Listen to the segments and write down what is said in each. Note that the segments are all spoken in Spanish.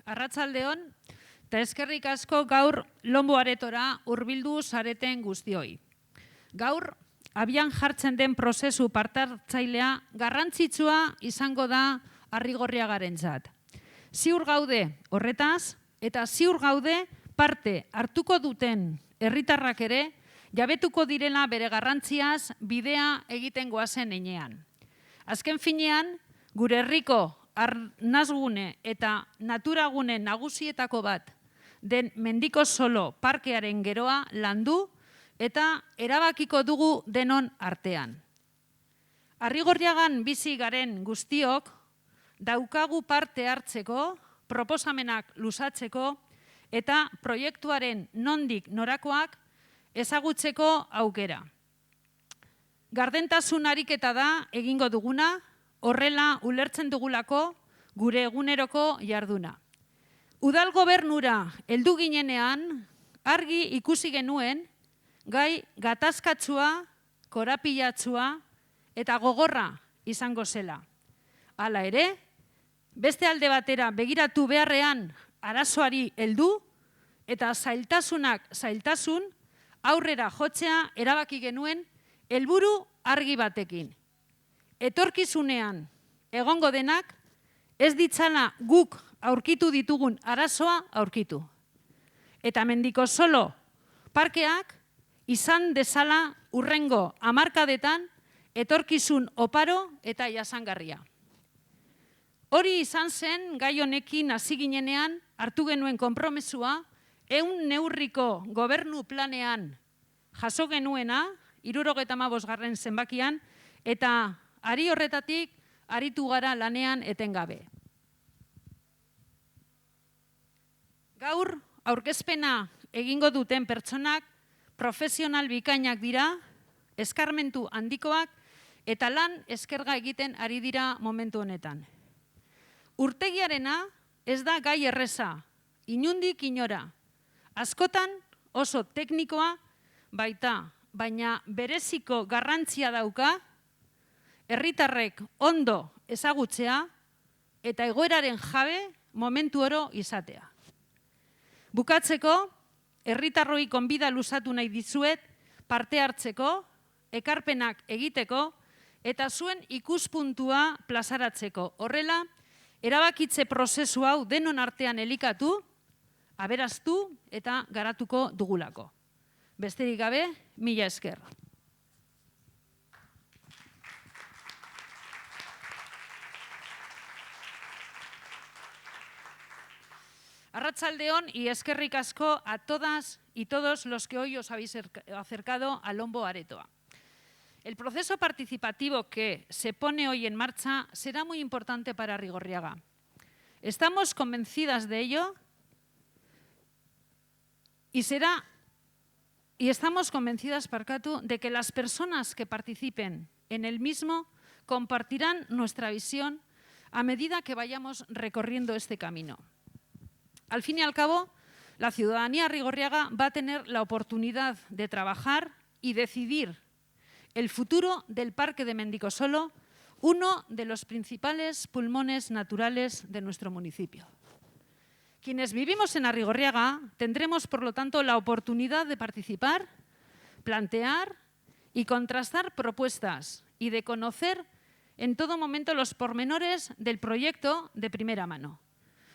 arratsaldeon, eta eskerrik asko gaur Lombo Aretora hurbildu zareten guztioi. Gaur, abian jartzen den prozesu partartzailea garrantzitsua izango da Arrigorriagarentzat. Ziur gaude horretaz, eta ziur gaude parte hartuko duten herritarrak ere, jabetuko direla bere garrantziaz bidea egiten goazen heinean. Azken finean, gure herriko arnasgune eta naturagune nagusietako bat den Mendiko Solo parkearen geroa landu eta erabakiko dugu denon artean. Arrigorriagan bizi garen guztiok daukagu parte hartzeko, proposamenak luzatzeko eta proiektuaren nondik norakoak ezagutzeko aukera. Gardentasun ariketa da egingo duguna, horrela ulertzen dugulako gure eguneroko jarduna. Udal gobernura heldu ginenean, argi ikusi genuen, gai gatazkatsua, korapilatsua eta gogorra izango zela. Hala ere, beste alde batera begiratu beharrean arazoari heldu eta zailtasunak zailtasun aurrera jotzea erabaki genuen helburu argi batekin. Etorkizunean egongo denak ez ditzala guk aurkitu ditugun arazoa aurkitu. Eta Mendiko Solo parkeak izan dezala hurrengo hamarkadetan etorkizun oparo eta jasangarria. Hori izan zen gai honekin hasi ginenean hartu genuen konpromesua 100 neurriko gobernu planean jaso genuena, 75. zenbakian, eta ari horretatik aritu gara lanean etengabe. Gaur, aurkezpena egingo duten pertsonak profesional bikainak dira, eskarmentu handikoak eta lan eskerga egiten ari dira momentu honetan. Urtegiarena ez da gai erreza, inondik inora. Askotan oso teknikoa baita, baina bereziko garrantzia dauka, herritarrek ondo ezagutzea eta egoeraren jabe momentu oro izatea. Bukatzeko, herritarroi gonbida luzatu nahi dizuet parte hartzeko, ekarpenak egiteko eta zuen ikuspuntua plazaratzeko. Horrela, erabakitze prozesu hau denon artean elikatu, aberaztu eta garatuko dugulako. Besterik gabe, mila esker. Arratsaldeon y eskerrik asko a todas y todos los que hoy os habéis acercado a Lombo Aretoa. El proceso participativo que se pone hoy en marcha será muy importante para Arrigorriaga. Estamos convencidas de ello y estamos convencidas, Parcatu, de que las personas que participen en el mismo compartirán nuestra visión a medida que vayamos recorriendo este camino. Al fin y al cabo, la ciudadanía arrigorriaga va a tener la oportunidad de trabajar y decidir el futuro del Parque de Mendiko Solo, uno de los principales pulmones naturales de nuestro municipio. Quienes vivimos en Arrigorriaga tendremos, por lo tanto, la oportunidad de participar, plantear y contrastar propuestas y de conocer en todo momento los pormenores del proyecto de primera mano.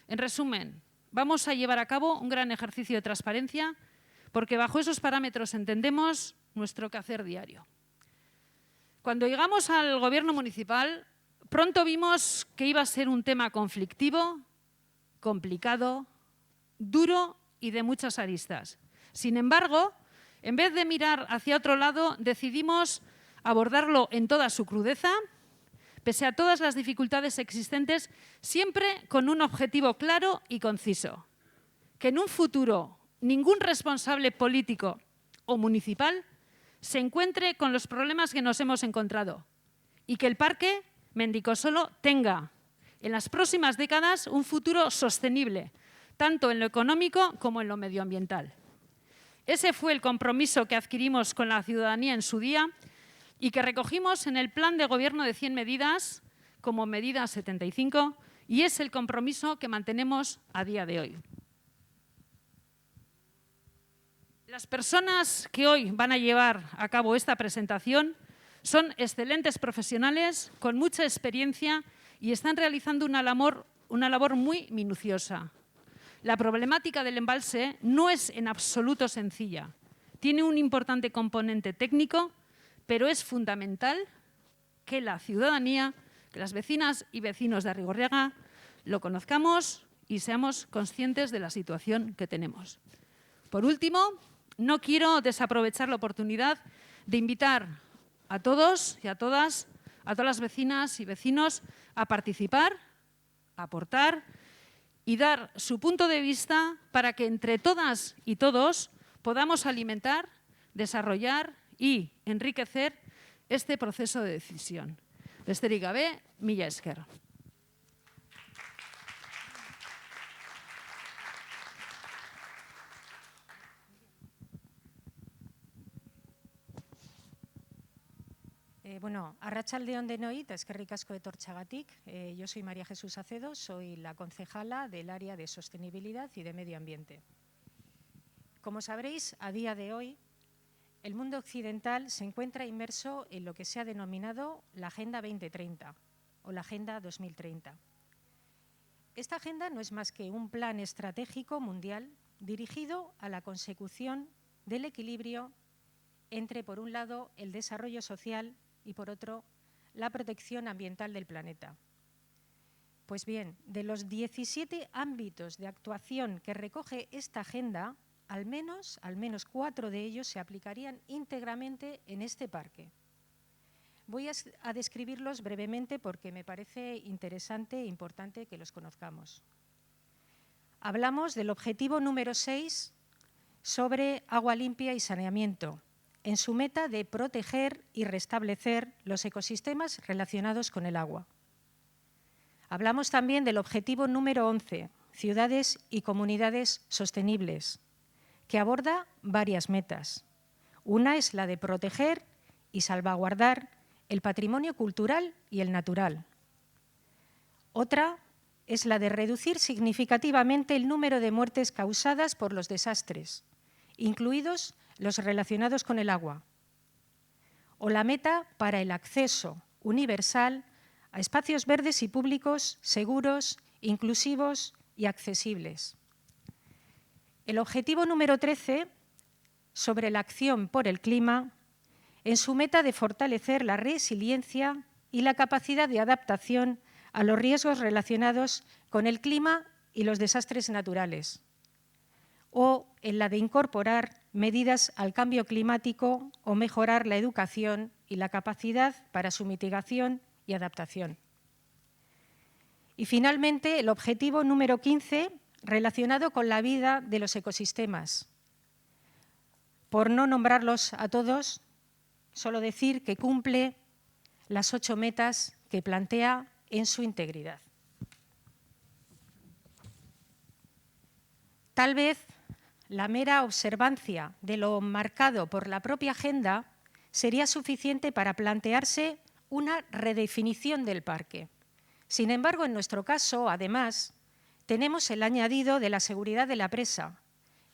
En resumen, vamos a llevar a cabo un gran ejercicio de transparencia porque bajo esos parámetros entendemos nuestro quehacer diario. Cuando llegamos al gobierno municipal, pronto vimos que iba a ser un tema conflictivo, complicado, duro y de muchas aristas. Sin embargo, en vez de mirar hacia otro lado, decidimos abordarlo en toda su crudeza, pese a todas las dificultades existentes, siempre con un objetivo claro y conciso: que en un futuro ningún responsable político o municipal se encuentre con los problemas que nos hemos encontrado y que el Parque Mendiko Solo tenga en las próximas décadas un futuro sostenible, tanto en lo económico como en lo medioambiental. Ese fue el compromiso que adquirimos con la ciudadanía en su día y que recogimos en el Plan de Gobierno de 100 medidas, como medida 75, Y es el compromiso que mantenemos a día de hoy. Las personas que hoy van a llevar a cabo esta presentación son excelentes profesionales con mucha experiencia y están realizando una labor muy minuciosa. La problemática del embalse no es en absoluto sencilla. Tiene un importante componente técnico, pero es fundamental que la ciudadanía, que las vecinas y vecinos de Arrigorriaga lo conozcamos y seamos conscientes de la situación que tenemos. Por último, no quiero desaprovechar la oportunidad de invitar a todos y a todas las vecinas y vecinos a participar, a aportar y dar su punto de vista para que entre todas y todos podamos alimentar, desarrollar y enriquecer este proceso de decisión. Besterik gabe, mila esker. Bueno, arratsaldeon denoi, eta eskerrik asko etortxagatik. Yo soy María Jesús Acedo, soy la concejala del área de sostenibilidad y de medio ambiente. Como sabréis, a día de hoy, el mundo occidental se encuentra inmerso en lo que se ha denominado la Agenda 2030 o la Agenda 2030. Esta agenda no es más que un plan estratégico mundial dirigido a la consecución del equilibrio entre, por un lado, el desarrollo social y, por otro, la protección ambiental del planeta. Pues bien, de los 17 ámbitos de actuación que recoge esta agenda, al menos 4 de ellos se aplicarían íntegramente en este parque. Voy a describirlos brevemente porque me parece interesante e importante que los conozcamos. Hablamos del objetivo número 6 sobre agua limpia y saneamiento, en su meta de proteger y restablecer los ecosistemas relacionados con el agua. Hablamos también del objetivo número 11, ciudades y comunidades sostenibles, que aborda varias metas. Una es la de proteger y salvaguardar el patrimonio cultural y el natural. Otra es la de reducir significativamente el número de muertes causadas por los desastres, incluidos los relacionados con el agua, o la meta para el acceso universal a espacios verdes y públicos seguros, inclusivos y accesibles. El objetivo número 13, sobre la acción por el clima, en su meta de fortalecer la resiliencia y la capacidad de adaptación a los riesgos relacionados con el clima y los desastres naturales, o en la de incorporar medidas al cambio climático o mejorar la educación y la capacidad para su mitigación y adaptación. Y finalmente, el objetivo número 15, relacionado con la vida de los ecosistemas. Por no nombrarlos a todos, solo decir que cumple las 8 metas que plantea en su integridad. Tal vez la mera observancia de lo marcado por la propia agenda sería suficiente para plantearse una redefinición del parque. Sin embargo, en nuestro caso, además, tenemos el añadido de la seguridad de la presa,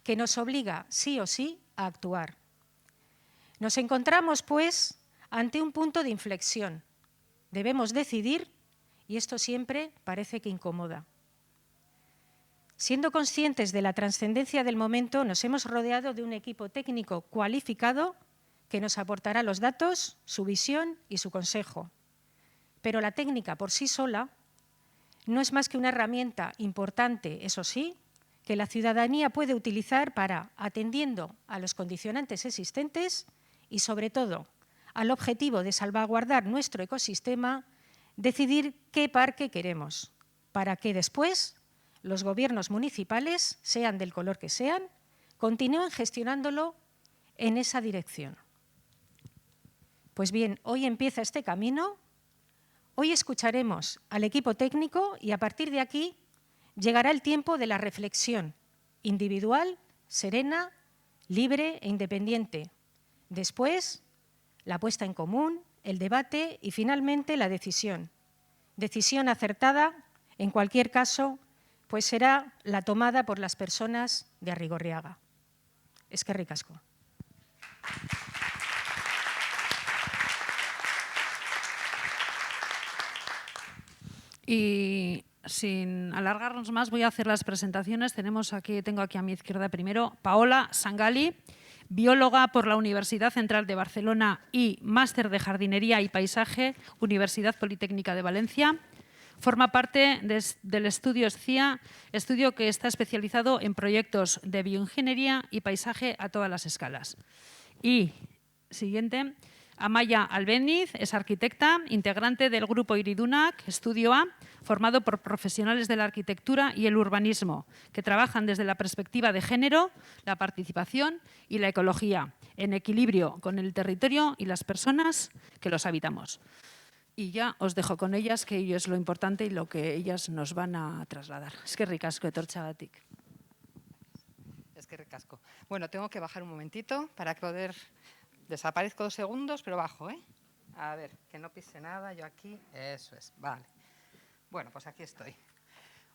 que nos obliga, sí o sí, a actuar. Nos encontramos, pues, ante un punto de inflexión. Debemos decidir, y esto siempre parece que incomoda. Siendo conscientes de la trascendencia del momento, nos hemos rodeado de un equipo técnico cualificado que nos aportará los datos, su visión y su consejo. Pero la técnica por sí sola no es más que una herramienta importante, eso sí, que la ciudadanía puede utilizar para, atendiendo a los condicionantes existentes y, sobre todo, al objetivo de salvaguardar nuestro ecosistema, decidir qué parque queremos, para que después los gobiernos municipales, sean del color que sean, continúen gestionándolo en esa dirección. Pues bien, hoy empieza este camino. Hoy escucharemos al equipo técnico y a partir de aquí llegará el tiempo de la reflexión individual, serena, libre e independiente. Después, la puesta en común, el debate y finalmente la decisión. Decisión acertada En cualquier caso, pues será la tomada por las personas de Arrigorriaga. Eskerrik asko. Y sin alargarnos más, voy a hacer las presentaciones. Tengo aquí a mi izquierda primero Paola Sangali, bióloga por la Universidad Central de Barcelona y máster de jardinería y paisaje, Universidad Politécnica de Valencia. Forma parte del estudio SCIA, estudio que está especializado en proyectos de bioingeniería y paisaje a todas las escalas. Y, siguiente, Amaia Albéniz es arquitecta, integrante del grupo Iridunak, Estudio A, formado por profesionales de la arquitectura y el urbanismo, que trabajan desde la perspectiva de género, la participación y la ecología, en equilibrio con el territorio y las personas que los habitamos. Y ya os dejo con ellas, que ello es lo importante y lo que ellas nos van a trasladar. Eskerrik asko etortxagatik. Eskerrik asko. Bueno, tengo que bajar un momentito para poder... Desaparezco 2 segundos, pero bajo, ¿eh? A ver, que no pise nada, yo aquí. Eso es, vale. Bueno, pues aquí estoy.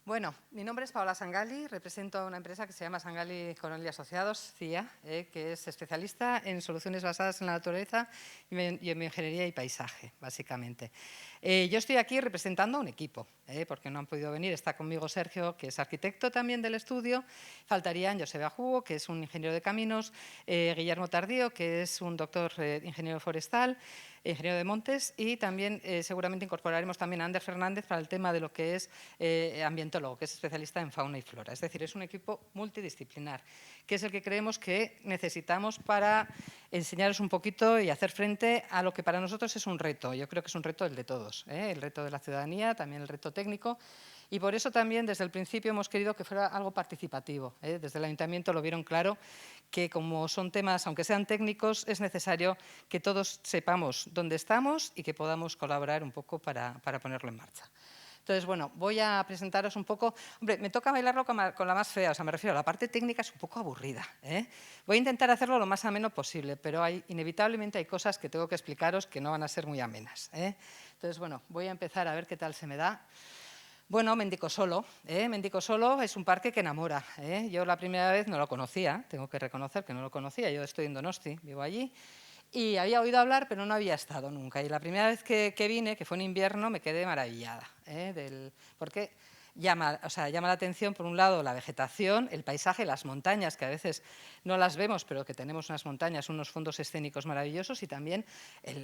Bueno, mi nombre es Paola Sangali, represento a una empresa que se llama Sangali Connolly Asociados, CIA, que es especialista en soluciones basadas en la naturaleza y en bioingeniería y paisaje, básicamente. Yo estoy aquí representando a un equipo, porque no han podido venir. Está conmigo Sergio, que es arquitecto también del estudio. Faltarían Joseba Jugo, que es un ingeniero de caminos, Guillermo Tardío, que es un doctor ingeniero forestal, ingeniero de montes, y también seguramente incorporaremos también a Ander Fernández para el tema de lo que es ambientólogo, que es especialista en fauna y flora. Es decir, es un equipo multidisciplinar, que es el que creemos que necesitamos para enseñaros un poquito y hacer frente a lo que para nosotros es un reto. Yo creo que es un reto el de todos, el reto de la ciudadanía, también el reto técnico. Y por eso también desde el principio hemos querido que fuera algo participativo. Desde el Ayuntamiento lo vieron claro, que como son temas, aunque sean técnicos, es necesario que todos sepamos dónde estamos y que podamos colaborar un poco para ponerlo en marcha. Entonces, bueno, voy a presentaros un poco. Hombre, me toca bailarlo con la más fea, o sea, me refiero a la parte técnica, es un poco aburrida. Voy a intentar hacerlo lo más ameno posible, pero inevitablemente hay cosas que tengo que explicaros que no van a ser muy amenas. Entonces, bueno, voy a empezar a ver qué tal se me da. Bueno, Mendicosolo. Mendicosolo es un parque que enamora. Yo la primera vez no lo conocía, tengo que reconocer que no lo conocía. Yo estoy en Donosti, vivo allí. Y había oído hablar, pero no había estado nunca. Y la primera vez que vine, que fue en invierno, me quedé maravillada. Porque llama la atención, por un lado, la vegetación, el paisaje, las montañas, que a veces no las vemos, pero que tenemos unas montañas, unos fondos escénicos maravillosos, y también,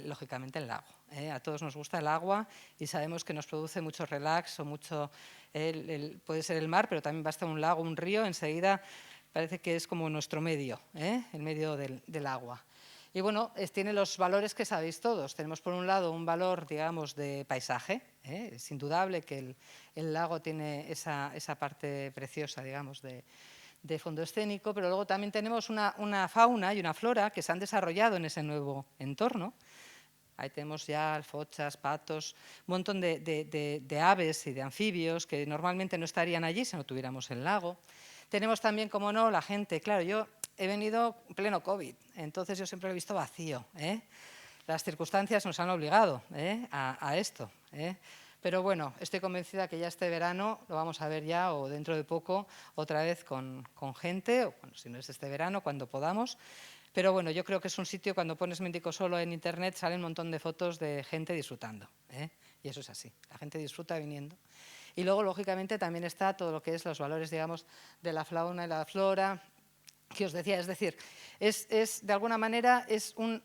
lógicamente, el lago. A todos nos gusta el agua y sabemos que nos produce mucho relax o mucho... puede ser el mar, pero también basta un lago, un río, enseguida parece que es como nuestro medio, el medio del agua. Y bueno, tiene los valores que sabéis todos. Tenemos por un lado un valor, digamos, de paisaje. Es indudable que el lago tiene esa parte preciosa, digamos, de fondo escénico, pero luego también tenemos una fauna y una flora que se han desarrollado en ese nuevo entorno. Ahí tenemos ya alfochas, patos, un montón de aves y de anfibios que normalmente no estarían allí si no tuviéramos el lago. Tenemos también, como no, la gente. Claro, yo he venido en pleno COVID, entonces yo siempre lo he visto vacío. Las circunstancias nos han obligado a esto. Pero bueno, estoy convencida que ya este verano lo vamos a ver ya, o dentro de poco, otra vez con gente, o bueno, si no es este verano, cuando podamos. Pero bueno, yo creo que es un sitio, cuando pones Mendicosolo en internet, salen un montón de fotos de gente disfrutando. Y eso es así, la gente disfruta viniendo. Y luego, lógicamente, también está todo lo que es los valores, digamos, de la fauna y la flora, que os decía. Es decir, de alguna manera es un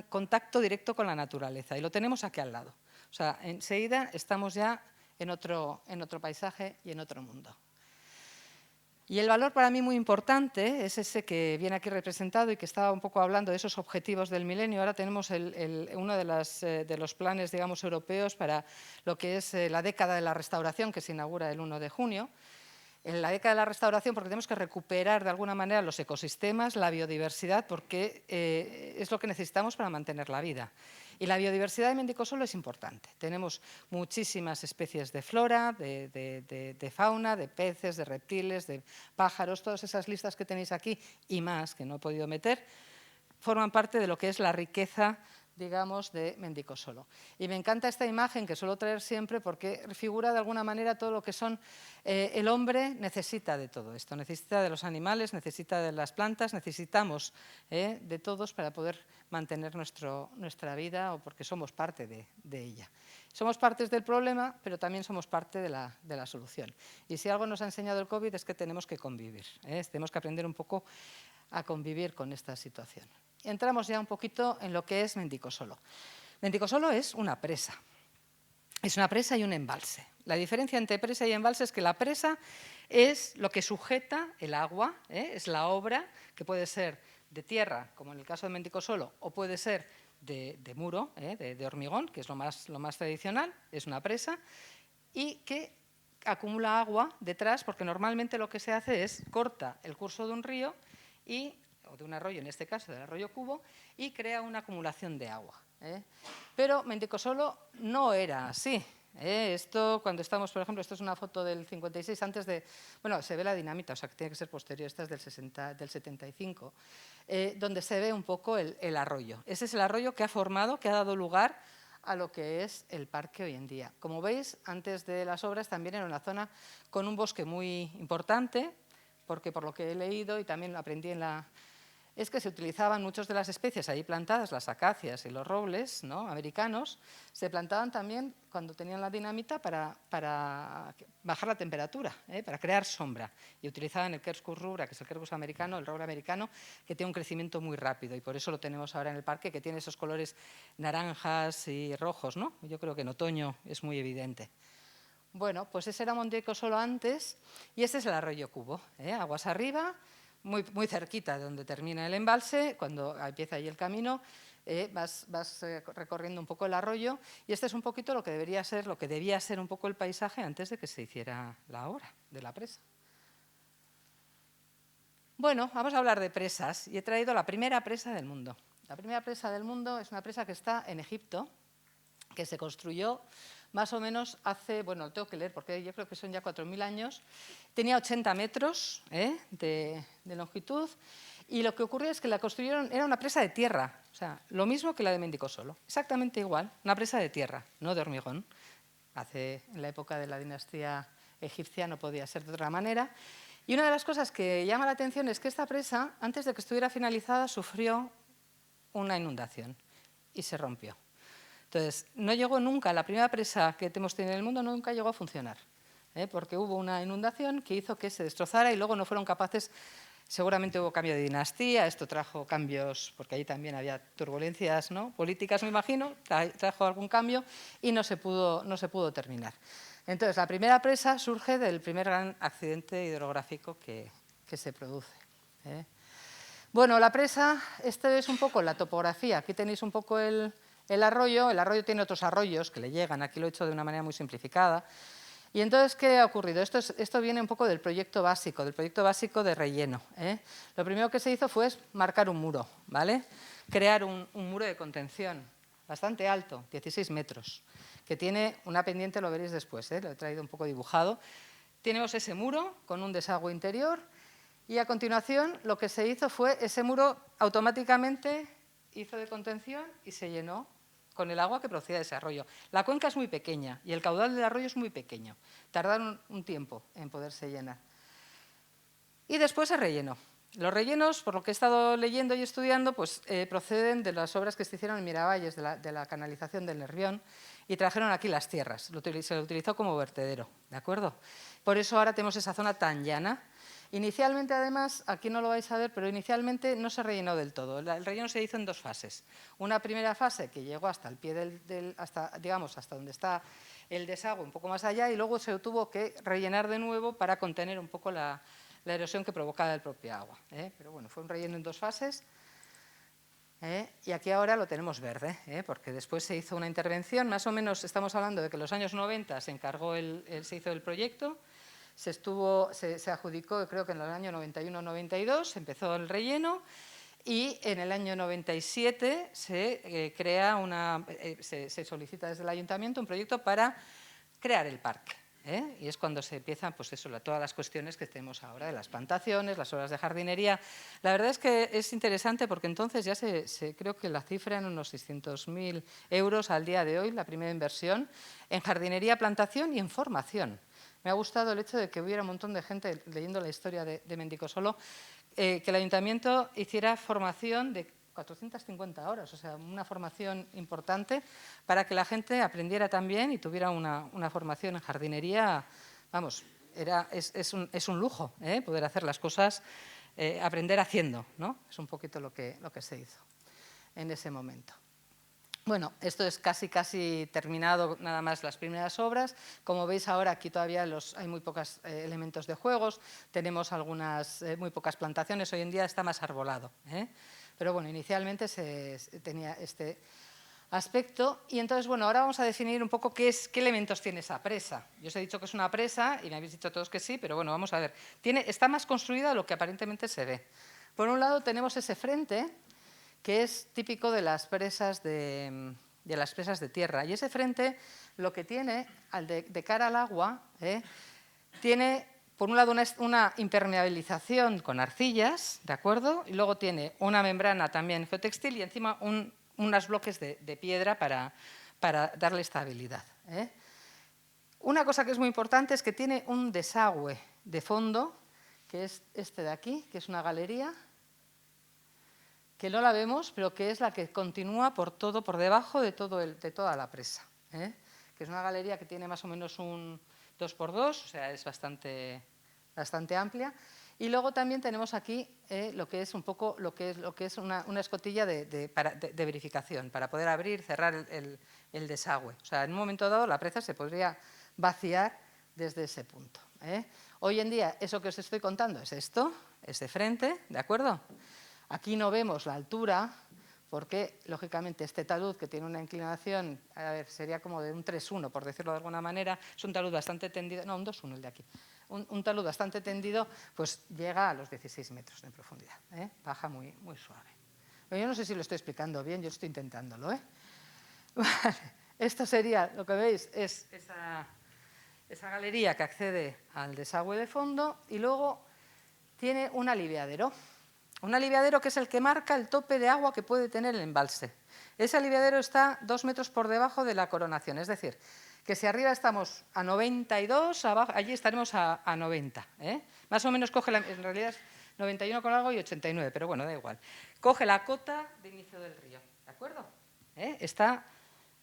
contacto directo con la naturaleza, y lo tenemos aquí al lado. O sea, enseguida estamos ya en otro paisaje y en otro mundo. Y el valor para mí muy importante es ese que viene aquí representado y que estaba un poco hablando de esos objetivos del milenio. Ahora tenemos uno de los planes, digamos, europeos para lo que es la década de la restauración, que se inaugura el 1 de junio. En la década de la restauración, porque tenemos que recuperar de alguna manera los ecosistemas, la biodiversidad, porque es lo que necesitamos para mantener la vida. Y la biodiversidad de Mendicosolo es importante. Tenemos muchísimas especies de flora, de fauna, de peces, de reptiles, de pájaros. Todas esas listas que tenéis aquí y más, que no he podido meter, forman parte de lo que es la riqueza digamos, de Mendicosolo. Y me encanta esta imagen que suelo traer siempre porque figura de alguna manera todo lo que son… el hombre necesita de todo esto, necesita de los animales, necesita de las plantas, necesitamos de todos para poder mantener nuestra vida o porque somos parte de ella. Somos partes del problema, pero también somos parte de la solución. Y si algo nos ha enseñado el COVID es que tenemos que convivir, tenemos que aprender un poco a convivir con esta situación. Entramos ya un poquito en lo que es Mendicosolo. Mendicosolo es una presa. Es una presa y un embalse. La diferencia entre presa y embalse es que la presa es lo que sujeta el agua, es la obra que puede ser de tierra, como en el caso de Mendicosolo, o puede ser de muro, de hormigón, que es lo más tradicional, es una presa, y que acumula agua detrás, porque normalmente lo que se hace es corta el curso de un río o de un arroyo, en este caso del arroyo Cubo, y crea una acumulación de agua. Pero Mendicosolo no era así. Esto, cuando estamos, por ejemplo, esto es una foto del 56, antes de… Bueno, se ve la dinamita, o sea, que tiene que ser posterior, esta es del 75, donde se ve un poco el arroyo. Ese es el arroyo que ha formado, que ha dado lugar a lo que es el parque hoy en día. Como veis, antes de las obras también era una zona con un bosque muy importante, porque por lo que he leído y también aprendí es que se utilizaban muchas de las especies ahí plantadas, las acacias y los robles, ¿no?, americanos, se plantaban también cuando tenían la dinamita para bajar la temperatura, para crear sombra. Y utilizaban el Quercus rubra, que es el Quercus americano, el roble americano, que tiene un crecimiento muy rápido y por eso lo tenemos ahora en el parque, que tiene esos colores naranjas y rojos, ¿no? Yo creo que en otoño es muy evidente. Bueno, pues ese era Mendicosolo antes y este es el arroyo Cubo, aguas arriba, muy cerquita de donde termina el embalse, cuando empieza ahí el camino, vas recorriendo un poco el arroyo y este es un poquito lo que debía ser un poco el paisaje antes de que se hiciera la obra de la presa. Bueno, vamos a hablar de presas y he traído la primera presa del mundo. La primera presa del mundo es una presa que está en Egipto, que se construyó más o menos hace, bueno, lo tengo que leer porque yo creo que son ya 4.000 años, tenía 80 metros de longitud y lo que ocurrió es que la construyeron, era una presa de tierra, o sea, lo mismo que la de Mendicosolo, exactamente igual, una presa de tierra, no de hormigón. En la época de la dinastía egipcia no podía ser de otra manera. Y una de las cosas que llama la atención es que esta presa, antes de que estuviera finalizada, sufrió una inundación y se rompió. Entonces, no llegó nunca, la primera presa que hemos tenido en el mundo nunca llegó a funcionar, porque hubo una inundación que hizo que se destrozara y luego no fueron capaces, seguramente hubo cambio de dinastía, esto trajo cambios, porque allí también había turbulencias, ¿no?, políticas, me imagino, trajo algún cambio y no se pudo terminar. Entonces, la primera presa surge del primer gran accidente hidrográfico que se produce. Bueno, la presa, esta es un poco la topografía, aquí tenéis un poco el arroyo tiene otros arroyos que le llegan, aquí lo he hecho de una manera muy simplificada. Y entonces, ¿qué ha ocurrido? Esto viene un poco del proyecto básico de relleno. Lo primero que se hizo fue marcar un muro, ¿vale? Crear un muro de contención bastante alto, 16 metros, que tiene una pendiente, lo veréis después, lo he traído un poco dibujado. Tenemos ese muro con un desagüe interior y a continuación lo que se hizo fue ese muro automáticamente hizo de contención y se llenó con el agua que procedía de ese arroyo. La cuenca es muy pequeña y el caudal del arroyo es muy pequeño. Tardaron un tiempo en poderse llenar. Y después se rellenó. Los rellenos, por lo que he estado leyendo y estudiando, pues proceden de las obras que se hicieron en Miravalles, de la canalización del Nervión, y trajeron aquí las tierras. Se lo utilizó como vertedero, ¿de acuerdo? Por eso ahora tenemos esa zona tan llana. Inicialmente, además, aquí no lo vais a ver, pero inicialmente no se rellenó del todo. El relleno se hizo en 2 fases. Una primera fase que llegó hasta el pie hasta donde está el desagüe, un poco más allá, y luego se tuvo que rellenar de nuevo para contener un poco la erosión que provocaba el propio agua. Pero bueno, fue un relleno en 2 fases. Y aquí ahora lo tenemos verde, porque después se hizo una intervención, más o menos estamos hablando de que en los años 90 se hizo el proyecto. Se adjudicó, creo que en el año 91-92, se empezó el relleno y en el año 97 se solicita desde el ayuntamiento un proyecto para crear el parque. Y es cuando se empiezan pues eso, todas las cuestiones que tenemos ahora de las plantaciones, las obras de jardinería. La verdad es que es interesante porque entonces ya creo que la cifra en unos 600.000 euros al día de hoy, la primera inversión en jardinería, plantación y en formación. Me ha gustado el hecho de que hubiera un montón de gente leyendo la historia de Mendicosolo, que el ayuntamiento hiciera formación de 450 horas, o sea, una formación importante para que la gente aprendiera también y tuviera una formación en jardinería. Vamos, es un lujo poder hacer las cosas, aprender haciendo, ¿no? Es un poquito lo que se hizo en ese momento. Bueno, esto es casi terminado, nada más las primeras obras. Como veis ahora, aquí todavía hay muy pocos elementos de juegos, tenemos muy pocas plantaciones, hoy en día está más arbolado. Pero bueno, inicialmente tenía este aspecto. Y entonces, bueno, ahora vamos a definir un poco qué elementos tiene esa presa. Yo os he dicho que es una presa y me habéis dicho todos que sí, pero bueno, vamos a ver. Está más construida de lo que aparentemente se ve. Por un lado tenemos ese frente, que es típico de las presas de tierra. Y ese frente lo que tiene, de cara al agua, tiene, por un lado, una impermeabilización con arcillas, ¿de acuerdo? Y luego tiene una membrana también geotextil y encima unos bloques de piedra para darle estabilidad. Una cosa que es muy importante es que tiene un desagüe de fondo, que es este de aquí, que es una galería, que no la vemos, pero que es la que continúa por debajo de toda la presa, que es una galería que tiene más o menos un 2×2, o sea, es bastante amplia. Y luego también tenemos aquí lo que es una escotilla de verificación, para poder abrir y cerrar el desagüe. O sea, en un momento dado la presa se podría vaciar desde ese punto. Hoy en día, eso que os estoy contando es esto, es de frente, ¿de acuerdo? Aquí no vemos la altura, porque, lógicamente, este talud, que tiene una inclinación, a ver, sería como de un 3,1, por decirlo de alguna manera, es un talud bastante tendido, no, un 2,1 el de aquí, un talud bastante tendido, pues llega a los 16 metros de profundidad, baja muy, muy suave. Pero yo no sé si lo estoy explicando bien, yo estoy intentándolo. Vale. Esto sería, lo que veis, es esa galería que accede al desagüe de fondo y luego tiene un aliviadero. Un aliviadero que es el que marca el tope de agua que puede tener el embalse. Ese aliviadero está 2 metros por debajo de la coronación, es decir, que si arriba estamos a 92, abajo, allí estaremos a 90. Más o menos coge, en realidad es 91 con algo y 89, pero bueno, da igual. Coge la cota de inicio del río, ¿de acuerdo? Está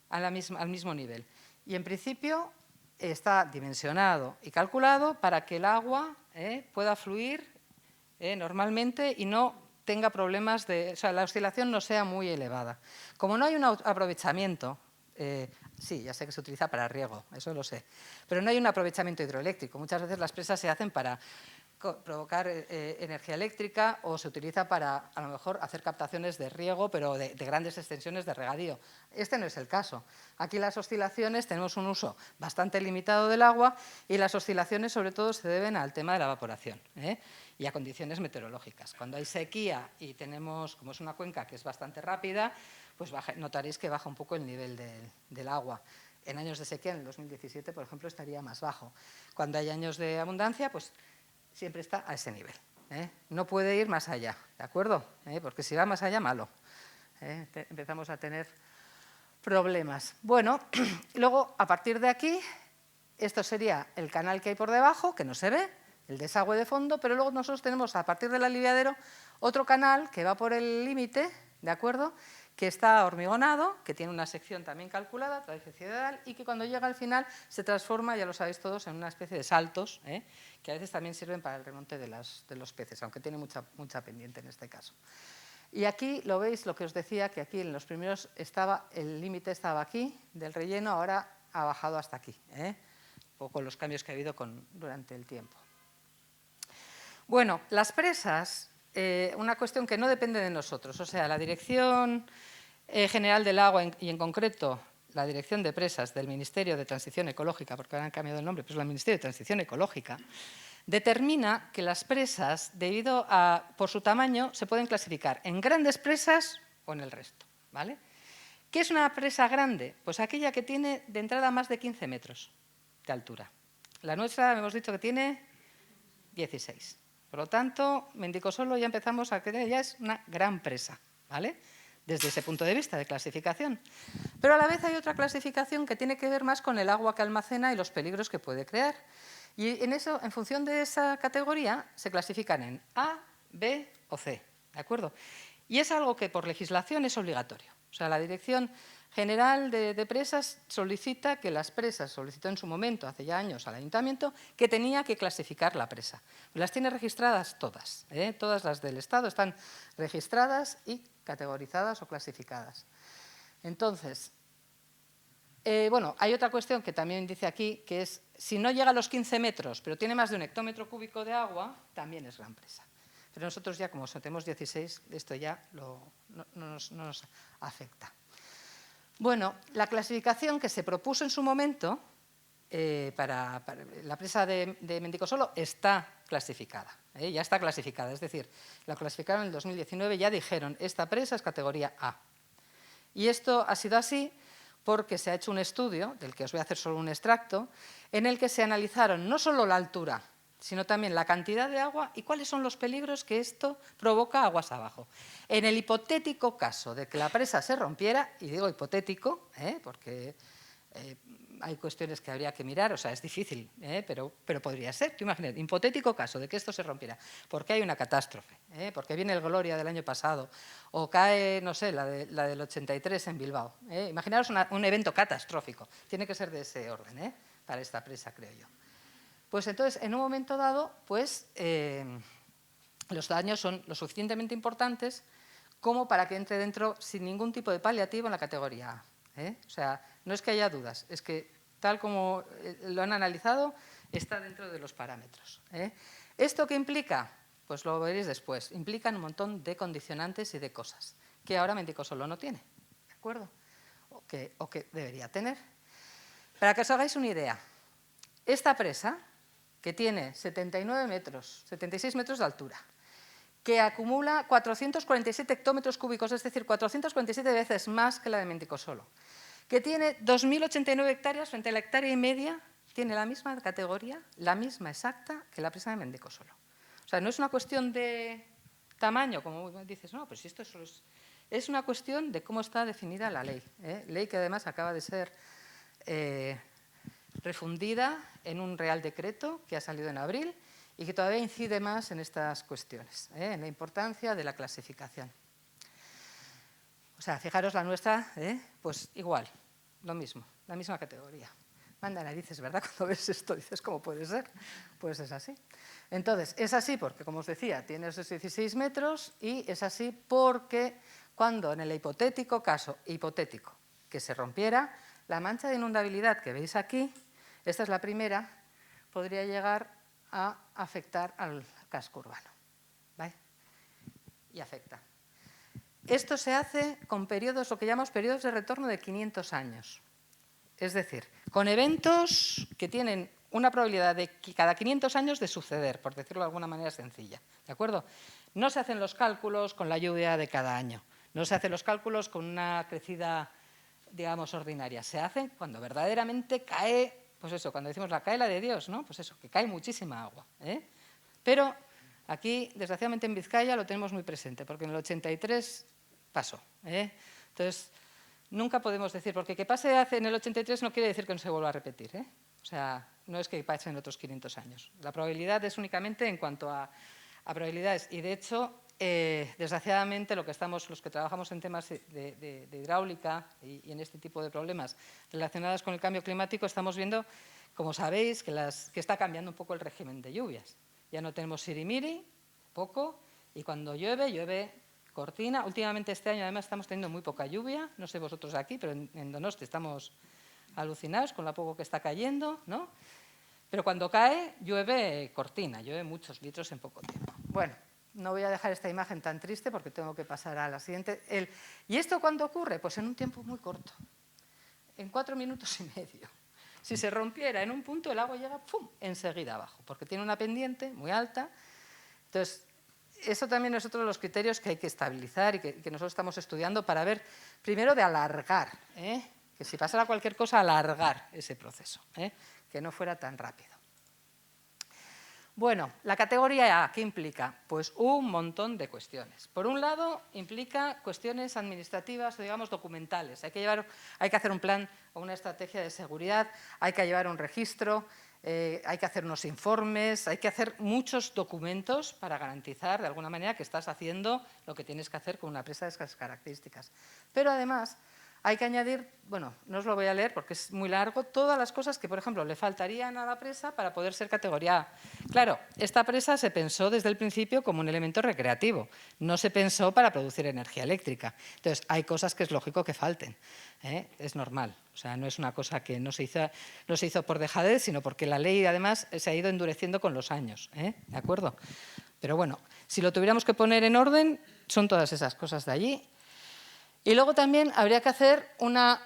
al mismo nivel. Y en principio está dimensionado y calculado para que el agua pueda fluir normalmente y no tenga problemas o sea, la oscilación no sea muy elevada. Como no hay un aprovechamiento, sí, ya sé que se utiliza para riego, eso lo sé, pero no hay un aprovechamiento hidroeléctrico. Muchas veces las presas se hacen para provocar energía eléctrica o se utiliza para, a lo mejor, hacer captaciones de riego, pero de grandes extensiones de regadío. Este no es el caso. Aquí las oscilaciones, tenemos un uso bastante limitado del agua y las oscilaciones, sobre todo, se deben al tema de la evaporación y a condiciones meteorológicas. Cuando hay sequía y tenemos, como es una cuenca que es bastante rápida, pues notaréis que baja un poco el nivel del agua. En años de sequía, en el 2017, por ejemplo, estaría más bajo. Cuando hay años de abundancia, pues siempre está a ese nivel. No puede ir más allá, ¿de acuerdo? Porque si va más allá, malo. Empezamos a tener problemas. Bueno, luego, a partir de aquí, esto sería el canal que hay por debajo, que no se ve, el desagüe de fondo, pero luego nosotros tenemos, a partir del aliviadero, otro canal que va por el límite, ¿de acuerdo?, que está hormigonado, que tiene una sección también calculada, trapezoidal, y que cuando llega al final se transforma, ya lo sabéis todos, en una especie de saltos, que a veces también sirven para el remonte de los peces, aunque tiene mucha pendiente en este caso. Y aquí lo veis, lo que os decía, que aquí en los primeros el límite estaba aquí, del relleno, ahora ha bajado hasta aquí, un poco los cambios que ha habido durante el tiempo. Bueno, las presas, una cuestión que no depende de nosotros, o sea, la Dirección General del Agua y en concreto la Dirección de Presas del Ministerio de Transición Ecológica, porque ahora han cambiado el nombre, pero es el Ministerio de Transición Ecológica, determina que las presas, por su tamaño, se pueden clasificar en grandes presas o en el resto, ¿vale? ¿Qué es una presa grande? Pues aquella que tiene de entrada más de 15 metros de altura. La nuestra hemos dicho que tiene 16. Por lo tanto, Mendicosolo ya empezamos a creer, ya es una gran presa, ¿vale? Desde ese punto de vista de clasificación. Pero a la vez hay otra clasificación que tiene que ver más con el agua que almacena y los peligros que puede crear. Y en eso, en función de esa categoría, se clasifican en A, B o C, ¿de acuerdo? Y es algo que por legislación es obligatorio. O sea, la Dirección General de Presas solicita que las presas, solicitó en su momento, hace ya años, al Ayuntamiento, que tenía que clasificar la presa. Las tiene registradas todas, todas las del Estado están registradas y categorizadas o clasificadas. Entonces, bueno, hay otra cuestión que también dice aquí, que es, si no llega a los 15 metros, pero tiene más de 1 hectómetro cúbico de agua, también es gran presa. Pero nosotros ya, como tenemos 16, esto ya no nos afecta. Bueno, la clasificación que se propuso en su momento para la presa de Mendicosolo está clasificada, ya está clasificada, es decir, la clasificaron en el 2019, ya dijeron, esta presa es categoría A. Y esto ha sido así porque se ha hecho un estudio, del que os voy a hacer solo un extracto, en el que se analizaron no solo la altura, sino también la cantidad de agua y cuáles son los peligros que esto provoca aguas abajo. En el hipotético caso de que la presa se rompiera, y digo hipotético, porque hay cuestiones que habría que mirar, o sea, es difícil, pero podría ser. Tú imagínate, hipotético caso de que esto se rompiera, porque hay una catástrofe, porque viene el Gloria del año pasado, o cae, no sé, la del 83 en Bilbao. Imaginaros un evento catastrófico, tiene que ser de ese orden, para esta presa, creo yo. Pues entonces, en un momento dado, pues los daños son lo suficientemente importantes como para que entre dentro sin ningún tipo de paliativo en la categoría A. O sea, no es que haya dudas, es que tal como lo han analizado, está dentro de los parámetros. ¿Esto qué implica? Pues lo veréis después. Implica un montón de condicionantes y de cosas que ahora Mendicosolo no tiene, ¿de acuerdo? O que debería tener. Para que os hagáis una idea, esta presa, que tiene 79 metros, 76 metros de altura, que acumula 447 hectómetros cúbicos, es decir, 447 veces más que la de Mendicosolo, que tiene 2.089 hectáreas frente a la hectárea y media, tiene la misma categoría, la misma exacta que la presa de Mendicosolo. O sea, no es una cuestión de tamaño, como dices, no, pues esto es una cuestión de cómo está definida la ley, ley que además acaba de ser refundida en un Real Decreto que ha salido en abril y que todavía incide más en estas cuestiones, en la importancia de la clasificación. O sea, fijaros la nuestra, pues igual, lo mismo, la misma categoría. Manda narices, ¿verdad? Cuando ves esto dices, ¿cómo puede ser? Pues es así. Entonces, es así porque, como os decía, tiene esos 16 metros y es así porque cuando en el hipotético caso, hipotético, que se rompiera, la mancha de inundabilidad que veis aquí, esta es la primera, podría llegar a afectar al casco urbano, ¿vale? Y afecta. Esto se hace con periodos, lo que llamamos periodos de retorno de 500 años. Es decir, con eventos que tienen una probabilidad de cada 500 años de suceder, por decirlo de alguna manera sencilla, ¿de acuerdo? No se hacen los cálculos con la lluvia de cada año, no se hacen los cálculos con una crecida, digamos, ordinaria. Se hacen cuando verdaderamente cae, pues eso, cuando decimos cae la de Dios, ¿no? Pues eso, que cae muchísima agua. Pero aquí, desgraciadamente en Vizcaya, lo tenemos muy presente, porque en el 83 pasó. Entonces, nunca podemos decir, porque que pase en el 83 no quiere decir que no se vuelva a repetir. O sea, no es que pase en otros 500 años. La probabilidad es únicamente en cuanto a probabilidades. Y, de hecho, desgraciadamente, los que trabajamos en temas de hidráulica y en este tipo de problemas relacionados con el cambio climático, estamos viendo, como sabéis, que está cambiando un poco el régimen de lluvias. Ya no tenemos sirimiri, poco, y cuando llueve, llueve cortina. Últimamente este año, además, estamos teniendo muy poca lluvia. No sé vosotros aquí, pero en Donosti estamos alucinados con lo poco que está cayendo, ¿no? Pero cuando cae, llueve cortina, llueve muchos litros en poco tiempo. Bueno, no voy a dejar esta imagen tan triste porque tengo que pasar a la siguiente. ¿Y esto cuándo ocurre? Pues en un tiempo muy corto, en 4 minutos y medio. Si se rompiera en un punto, el agua llega ¡pum!, enseguida abajo, porque tiene una pendiente muy alta. Entonces, eso también es otro de los criterios que hay que estabilizar y que nosotros estamos estudiando para ver, primero, de alargar, que si pasara cualquier cosa, alargar ese proceso, que no fuera tan rápido. Bueno, la categoría A, ¿qué implica? Pues un montón de cuestiones. Por un lado, implica cuestiones administrativas, digamos, documentales. Hay que hacer un plan o una estrategia de seguridad, hay que llevar un registro, hay que hacer unos informes, hay que hacer muchos documentos para garantizar, de alguna manera, que estás haciendo lo que tienes que hacer con una empresa de esas características. Pero además, hay que añadir, bueno, no os lo voy a leer porque es muy largo, todas las cosas que, por ejemplo, le faltarían a la presa para poder ser categoría A. Claro, esta presa se pensó desde el principio como un elemento recreativo, no se pensó para producir energía eléctrica. Entonces, hay cosas que es lógico que falten, ¿eh? Es normal. O sea, no es una cosa que no se hizo por dejadez, sino porque la ley, además, se ha ido endureciendo con los años, ¿eh? ¿De acuerdo? Pero bueno, si lo tuviéramos que poner en orden, son todas esas cosas de allí. Y luego también habría que hacer una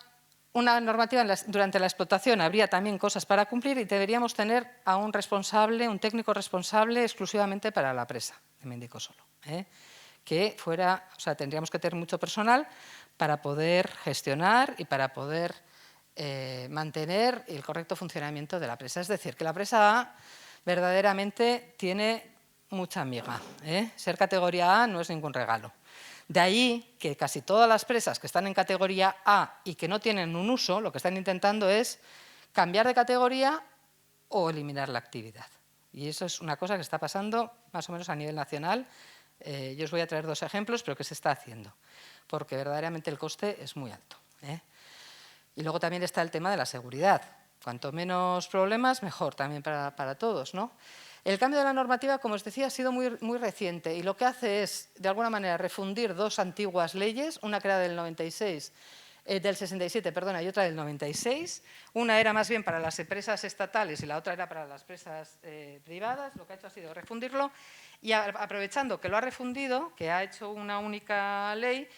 normativa durante la explotación. Habría también cosas para cumplir y deberíamos tener a un responsable, un técnico responsable exclusivamente para la presa de Mendicosolo, ¿eh? Que fuera, o sea, tendríamos que tener mucho personal para poder gestionar y para poder mantener el correcto funcionamiento de la presa. Es decir, que la presa A verdaderamente tiene mucha miga, ¿eh? Ser categoría A no es ningún regalo. De ahí que casi todas las presas que están en categoría A y que no tienen un uso, lo que están intentando es cambiar de categoría o eliminar la actividad. Y eso es una cosa que está pasando más o menos a nivel nacional. Yo os voy a traer 2 ejemplos, pero que se está haciendo, porque verdaderamente el coste es muy alto, ¿eh? Y luego también está el tema de la seguridad. Cuanto menos problemas, mejor también para todos, ¿no? El cambio de la normativa, como os decía, ha sido muy reciente y lo que hace es, de alguna manera, refundir 2 antiguas leyes, una que era del 67, perdona, y otra del 96. Una era más bien para las empresas estatales y la otra era para las empresas privadas. Lo que ha hecho ha sido refundirlo y aprovechando que lo ha refundido, que ha hecho una única ley,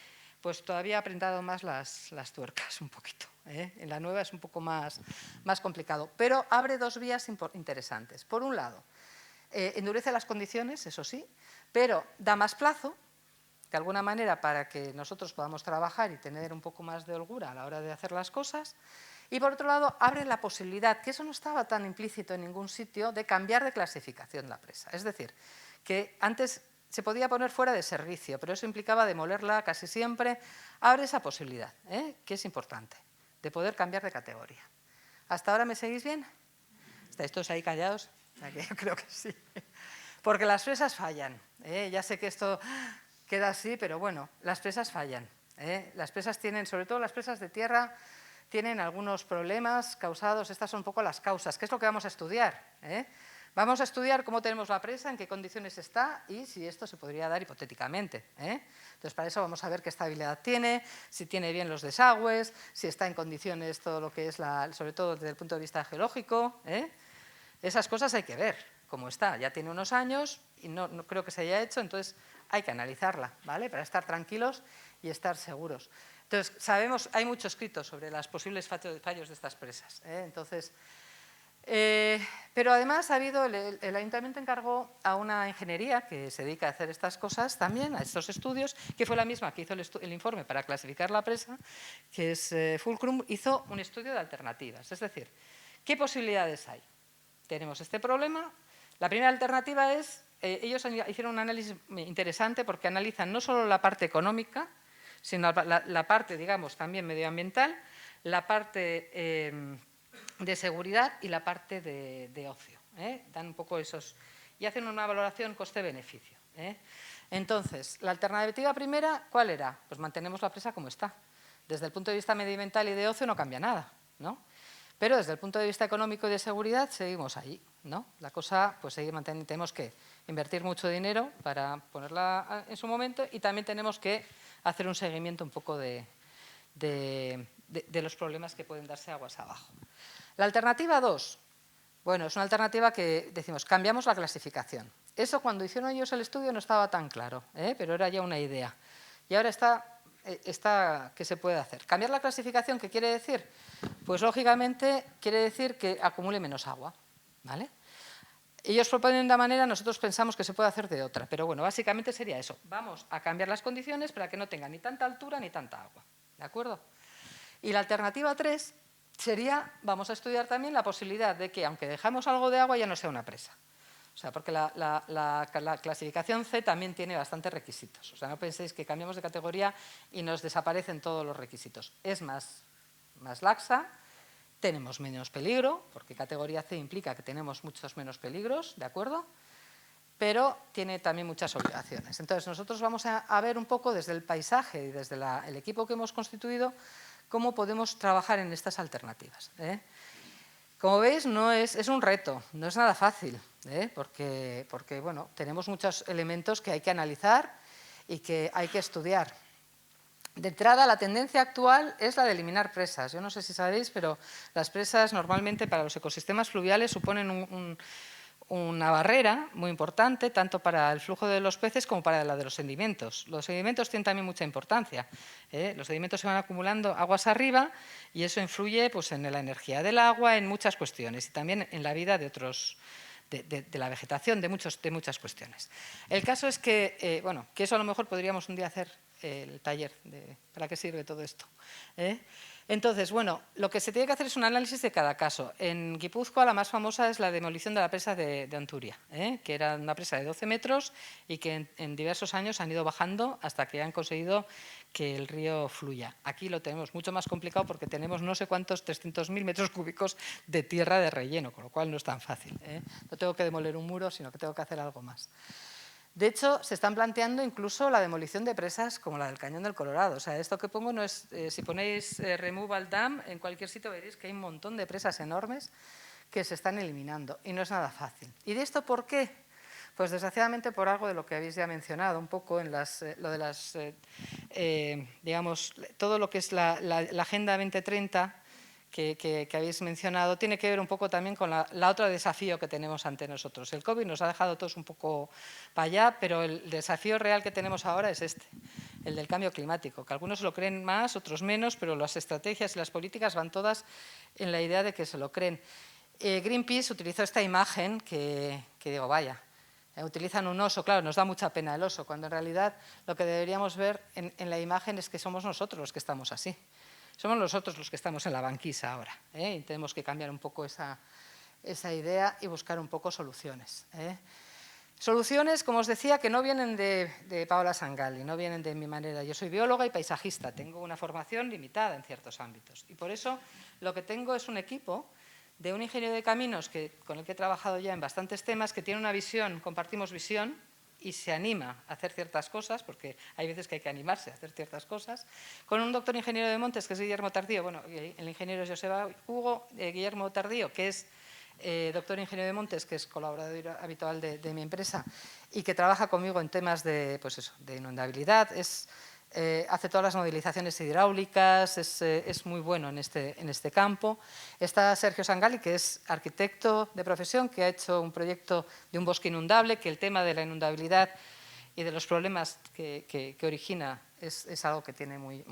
pues todavía ha apretado más las tuercas un poquito, ¿eh? En la nueva es un poco más complicado, pero abre 2 vías interesantes. Por un lado, endurece las condiciones, eso sí, pero da más plazo, de alguna manera, para que nosotros podamos trabajar y tener un poco más de holgura a la hora de hacer las cosas. Y por otro lado, abre la posibilidad, que eso no estaba tan implícito en ningún sitio, de cambiar de clasificación la presa. Es decir, que antes se podía poner fuera de servicio, pero eso implicaba demolerla casi siempre. Abre esa posibilidad, ¿eh? Que es importante, de poder cambiar de categoría. ¿Hasta ahora me seguís bien? ¿Estáis todos ahí callados? O sea, que yo creo que sí. Porque las presas fallan, ¿eh? Ya sé que esto queda así, pero bueno, las presas fallan, ¿eh? Las presas tienen, sobre todo las presas de tierra, tienen algunos problemas causados. Estas son un poco las causas. ¿Qué es lo que vamos a estudiar? Vamos a estudiar cómo tenemos la presa, en qué condiciones está y si esto se podría dar hipotéticamente, ¿eh? Entonces, para eso vamos a ver qué estabilidad tiene, si tiene bien los desagües, si está en condiciones todo lo que es, sobre todo desde el punto de vista geológico, ¿eh? Esas cosas hay que ver cómo está. Ya tiene unos años y no creo que se haya hecho, entonces hay que analizarla, ¿vale? Para estar tranquilos y estar seguros. Entonces, sabemos, hay mucho escrito sobre los posibles fallos de estas presas, ¿eh? Entonces, pero además ha habido, el ayuntamiento encargó a una ingeniería que se dedica a hacer estas cosas también, a estos estudios, que fue la misma que hizo el informe para clasificar la presa, que es Fulcrum, hizo un estudio de alternativas. Es decir, ¿qué posibilidades hay? Tenemos este problema. La primera alternativa es, ellos hicieron un análisis interesante porque analizan no solo la parte económica, sino la parte, digamos, también medioambiental, la parte de seguridad y la parte de ocio, ¿eh? Dan un poco esos y hacen una valoración coste-beneficio, ¿eh? Entonces, la alternativa primera, ¿cuál era? Pues mantenemos la presa como está. Desde el punto de vista medioambiental y de ocio no cambia nada, ¿no? Pero desde el punto de vista económico y de seguridad seguimos ahí, ¿no? La cosa, pues sigue manteniendo, tenemos que invertir mucho dinero para ponerla en su momento y también tenemos que hacer un seguimiento un poco de los problemas que pueden darse aguas abajo. La alternativa 2, bueno, es una alternativa que decimos, cambiamos la clasificación. Eso cuando hicieron ellos el estudio no estaba tan claro, pero era ya una idea. Y ahora está ¿qué se puede hacer? ¿Cambiar la clasificación qué quiere decir? Pues lógicamente quiere decir que acumule menos agua, ¿vale? Ellos proponen de una manera, nosotros pensamos que se puede hacer de otra, pero bueno, básicamente sería eso. Vamos a cambiar las condiciones para que no tenga ni tanta altura ni tanta agua, ¿de acuerdo? Y la alternativa 3 sería, vamos a estudiar también la posibilidad de que, aunque dejamos algo de agua, ya no sea una presa. O sea, porque la clasificación C también tiene bastantes requisitos. O sea, no penséis que cambiamos de categoría y nos desaparecen todos los requisitos. Es más laxa, tenemos menos peligro, porque categoría C implica que tenemos muchos menos peligros, ¿de acuerdo? Pero tiene también muchas obligaciones. Entonces, nosotros vamos a ver un poco desde el paisaje y desde el equipo que hemos constituido cómo podemos trabajar en estas alternativas, ¿eh? Como veis, es un reto, no es nada fácil, porque bueno, tenemos muchos elementos que hay que analizar y que hay que estudiar. De entrada, la tendencia actual es la de eliminar presas. Yo no sé si sabéis, pero las presas normalmente para los ecosistemas fluviales suponen una barrera muy importante, tanto para el flujo de los peces como para la de los sedimentos. Los sedimentos tienen también mucha importancia. Los sedimentos se van acumulando aguas arriba y eso influye pues, en la energía del agua, en muchas cuestiones y también en la vida de otros, de la vegetación, de muchas cuestiones. El caso es que, bueno, que eso a lo mejor podríamos un día hacer el taller de para qué sirve todo esto. Entonces, bueno, lo que se tiene que hacer es un análisis de cada caso. En Guipúzcoa la más famosa es la demolición de la presa de Onturia, que era una presa de 12 metros y que en diversos años han ido bajando hasta que han conseguido que el río fluya. Aquí lo tenemos mucho más complicado porque tenemos no sé cuántos 300.000 metros cúbicos de tierra de relleno, con lo cual no es tan fácil. No tengo que demoler un muro, sino que tengo que hacer algo más. De hecho, se están planteando incluso la demolición de presas como la del Cañón del Colorado. O sea, esto que pongo no es… si ponéis Removal Dam, en cualquier sitio veréis que hay un montón de presas enormes que se están eliminando y no es nada fácil. ¿Y de esto por qué? Pues desgraciadamente por algo de lo que habéis ya mencionado un poco en lo de las… digamos, todo lo que es la Agenda 2030 que habéis mencionado, tiene que ver un poco también con la otro desafío que tenemos ante nosotros. El COVID nos ha dejado todos un poco para allá, pero el desafío real que tenemos ahora es este, el del cambio climático, que algunos lo creen más, otros menos, pero las estrategias y las políticas van todas en la idea de que se lo creen. Greenpeace utilizó esta imagen que digo, vaya, utilizan un oso, claro, nos da mucha pena el oso, cuando en realidad lo que deberíamos ver en la imagen es que somos nosotros los que estamos así. Somos nosotros los que estamos en la banquisa ahora, y tenemos que cambiar un poco esa idea y buscar un poco soluciones. Soluciones, como os decía, que no vienen de Paola Sangalli, no vienen de mi manera. Yo soy bióloga y paisajista, tengo una formación limitada en ciertos ámbitos y por eso lo que tengo es un equipo de un ingeniero de caminos con el que he trabajado ya en bastantes temas, que tiene una visión, compartimos visión, y se anima a hacer ciertas cosas, porque hay veces que hay que animarse a hacer ciertas cosas, con un doctor ingeniero de montes, que es Guillermo Tardío, bueno, el ingeniero es Joseba Hugo, Guillermo Tardío, que es doctor ingeniero de montes, que es colaborador habitual de mi empresa, y que trabaja conmigo en temas de, pues eso, de inundabilidad, hace todas las modelizaciones hidráulicas, es muy bueno en este campo. Está Sergio Sangalli, que es arquitecto de profesión, que ha hecho un proyecto de un bosque inundable, que el tema de la inundabilidad y de los problemas que origina es algo que tiene muy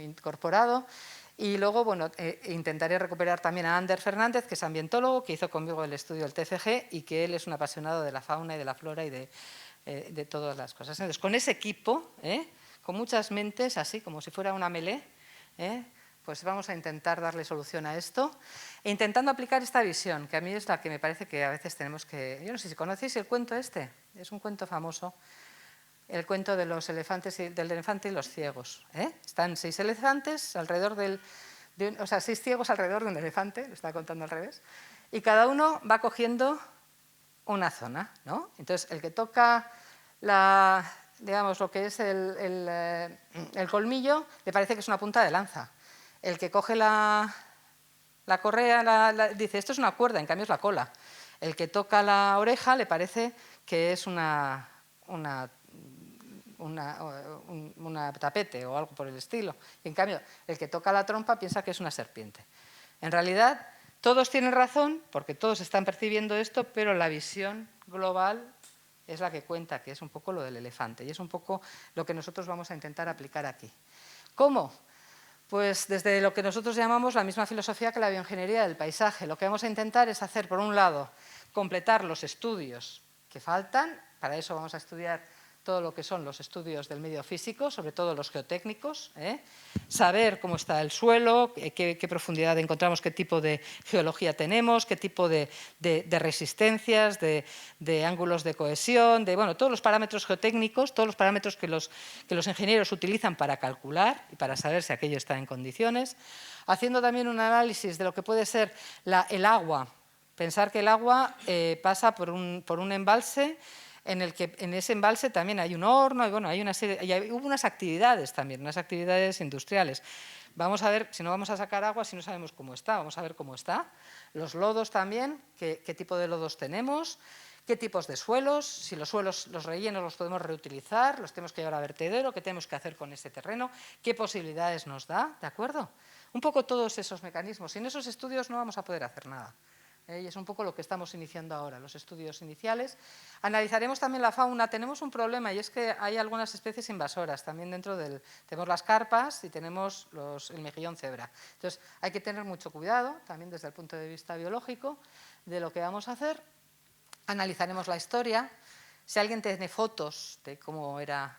incorporado. Y luego, bueno, intentaré recuperar también a Ander Fernández, que es ambientólogo, que hizo conmigo el estudio del TCG y que él es un apasionado de la fauna y de la flora y de todas las cosas. Entonces, con ese equipo, con muchas mentes, así como si fuera una melé, pues vamos a intentar darle solución a esto, e intentando aplicar esta visión, que a mí es la que me parece que a veces tenemos que… Yo no sé si conocéis el cuento este, es un cuento famoso, el cuento de los elefantes del elefante y los ciegos. Están 6 elefantes alrededor o sea, 6 ciegos alrededor de un elefante, lo estaba contando al revés, y cada uno va cogiendo una zona, ¿no? Entonces, el que toca digamos, lo que es el colmillo, le parece que es una punta de lanza. El que coge la correa dice, esto es una cuerda, en cambio es la cola. El que toca la oreja le parece que es un tapete o algo por el estilo. Y en cambio, el que toca la trompa piensa que es una serpiente. En realidad, todos tienen razón, porque todos están percibiendo esto, pero la visión global es la que cuenta, que es un poco lo del elefante, y es un poco lo que nosotros vamos a intentar aplicar aquí. ¿Cómo? Pues desde lo que nosotros llamamos la misma filosofía que la bioingeniería del paisaje. Lo que vamos a intentar es hacer, por un lado, completar los estudios que faltan. Para eso vamos a estudiar todo lo que son los estudios del medio físico, sobre todo los geotécnicos, saber cómo está el suelo, qué profundidad encontramos, qué tipo de geología tenemos, qué tipo de resistencias, de ángulos de cohesión, bueno, todos los parámetros geotécnicos, todos los parámetros que los ingenieros utilizan para calcular y para saber si aquello está en condiciones, haciendo también un análisis de lo que puede ser el agua. Pensar que el agua pasa por un embalse, en el que en ese embalse también hay un horno, y bueno, hubo unas actividades también, unas actividades industriales. Vamos a ver, si no vamos a sacar agua, si no sabemos cómo está, vamos a ver cómo está. Los lodos también, qué tipo de lodos tenemos, qué tipos de suelos, si los suelos, los rellenos los podemos reutilizar, los tenemos que llevar a vertedero, qué tenemos que hacer con ese terreno, qué posibilidades nos da, ¿de acuerdo? Un poco todos esos mecanismos. Sin esos estudios no vamos a poder hacer nada. Y es un poco lo que estamos iniciando ahora, los estudios iniciales. Analizaremos también la fauna. Tenemos un problema y es que hay algunas especies invasoras también dentro del... Tenemos las carpas y tenemos el mejillón cebra. Entonces, hay que tener mucho cuidado, también desde el punto de vista biológico, de lo que vamos a hacer. Analizaremos la historia. Si alguien tiene fotos de cómo era,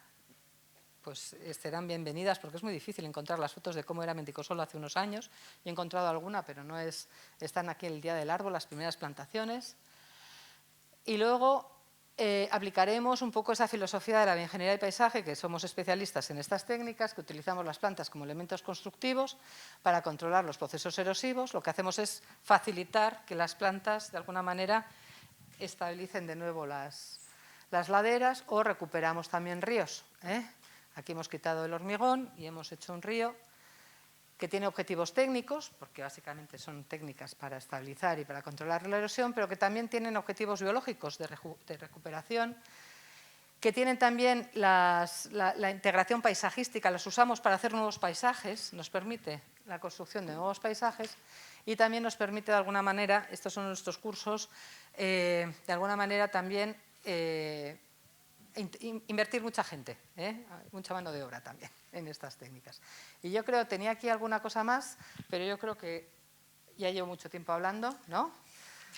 pues serán bienvenidas, porque es muy difícil encontrar las fotos de cómo era Mendicosolo hace unos años. Yo he encontrado alguna, pero no están aquí el día del árbol, las primeras plantaciones. Y luego aplicaremos un poco esa filosofía de la bioingeniería del paisaje, que somos especialistas en estas técnicas, que utilizamos las plantas como elementos constructivos para controlar los procesos erosivos. Lo que hacemos es facilitar que las plantas, de alguna manera, estabilicen de nuevo las laderas, o recuperamos también ríos. Aquí hemos quitado el hormigón y hemos hecho un río que tiene objetivos técnicos, porque básicamente son técnicas para estabilizar y para controlar la erosión, pero que también tienen objetivos biológicos de recuperación, que tienen también la integración paisajística, las usamos para hacer nuevos paisajes, nos permite la construcción de nuevos paisajes y también nos permite de alguna manera, estos son nuestros cursos, de alguna manera también invertir mucha gente, mucha mano de obra también en estas técnicas. Y yo creo, tenía aquí alguna cosa más, pero yo creo que ya llevo mucho tiempo hablando, ¿no?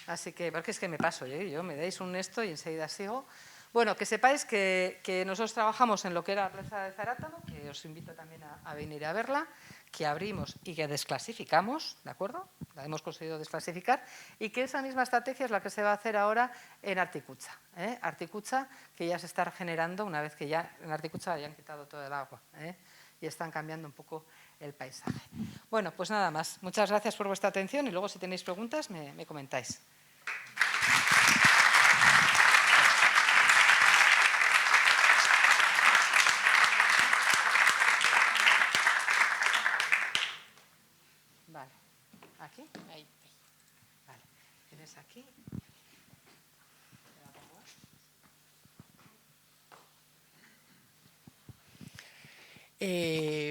Así que, porque es que me paso, yo me dais un esto y enseguida sigo. Bueno, que sepáis que nosotros trabajamos en lo que era la plaza de Zarátano, que os invito también a venir a verla, que abrimos y que desclasificamos, ¿de acuerdo? La hemos conseguido desclasificar, y que esa misma estrategia es la que se va a hacer ahora en Articucha. Articucha, que ya se está regenerando una vez que ya en Articucha hayan quitado todo el agua, y están cambiando un poco el paisaje. Bueno, pues nada más. Muchas gracias por vuestra atención y luego si tenéis preguntas me comentáis. Vale. ¿Aquí? Ahí. Vale. ¿Tienes aquí?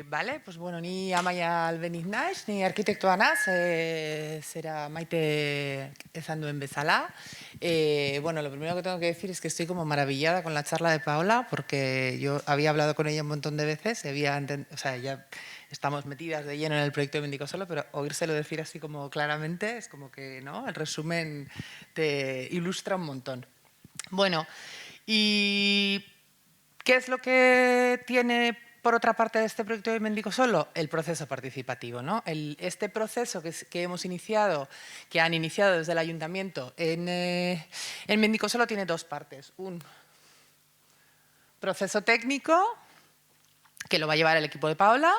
Vale, pues bueno, ni Amaia albeniz naiz, ni arkitektoa naz, zera Maite esan duen bezala. Bueno, lo primero que tengo que decir es que estoy como maravillada con la charla de Paola, porque yo había hablado con ella un montón de veces, o sea, ya estamos metidas de lleno en el proyecto de Mendicosolo, pero oírselo decir así como claramente es como que, ¿no? El resumen te ilustra un montón. Bueno, ¿y qué es lo que tiene por otra parte de este proyecto de Mendicosolo? El proceso participativo, ¿no? Este proceso que hemos iniciado, que han iniciado desde el ayuntamiento en Mendicosolo, tiene dos partes. Un proceso técnico, que lo va a llevar el equipo de Paola,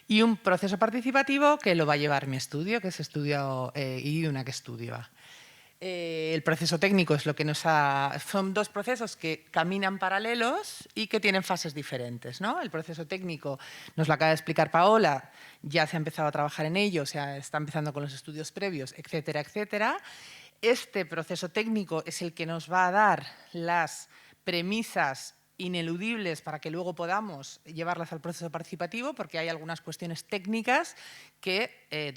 y un proceso participativo que lo va a llevar mi estudio, que es Estudio Iuna que Estudia. El proceso técnico es lo que son dos procesos que caminan paralelos y que tienen fases diferentes, ¿no? El proceso técnico nos lo acaba de explicar Paola, ya se ha empezado a trabajar en ello, o sea, está empezando con los estudios previos, etcétera, etcétera. Este proceso técnico es el que nos va a dar las premisas ineludibles para que luego podamos llevarlas al proceso participativo, porque hay algunas cuestiones técnicas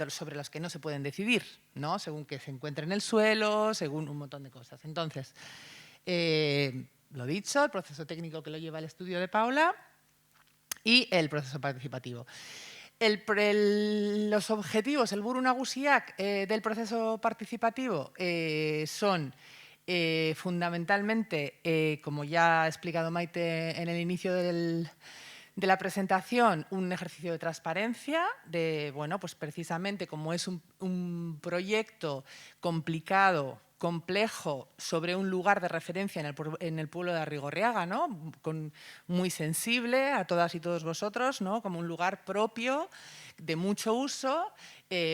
sobre las que no se pueden decidir, ¿no? Según que se encuentre en el suelo, según un montón de cosas. Entonces, lo dicho, el proceso técnico que lo lleva el estudio de Paola y el proceso participativo. Los objetivos, el buru nagusiak del proceso participativo son fundamentalmente, como ya ha explicado Maite en el inicio de la presentación, un ejercicio de transparencia, bueno, pues precisamente como es un proyecto complicado, complejo, sobre un lugar de referencia en el pueblo de Arrigorriaga, ¿no? Muy sensible a todas y todos vosotros, ¿no? Como un lugar propio, de mucho uso.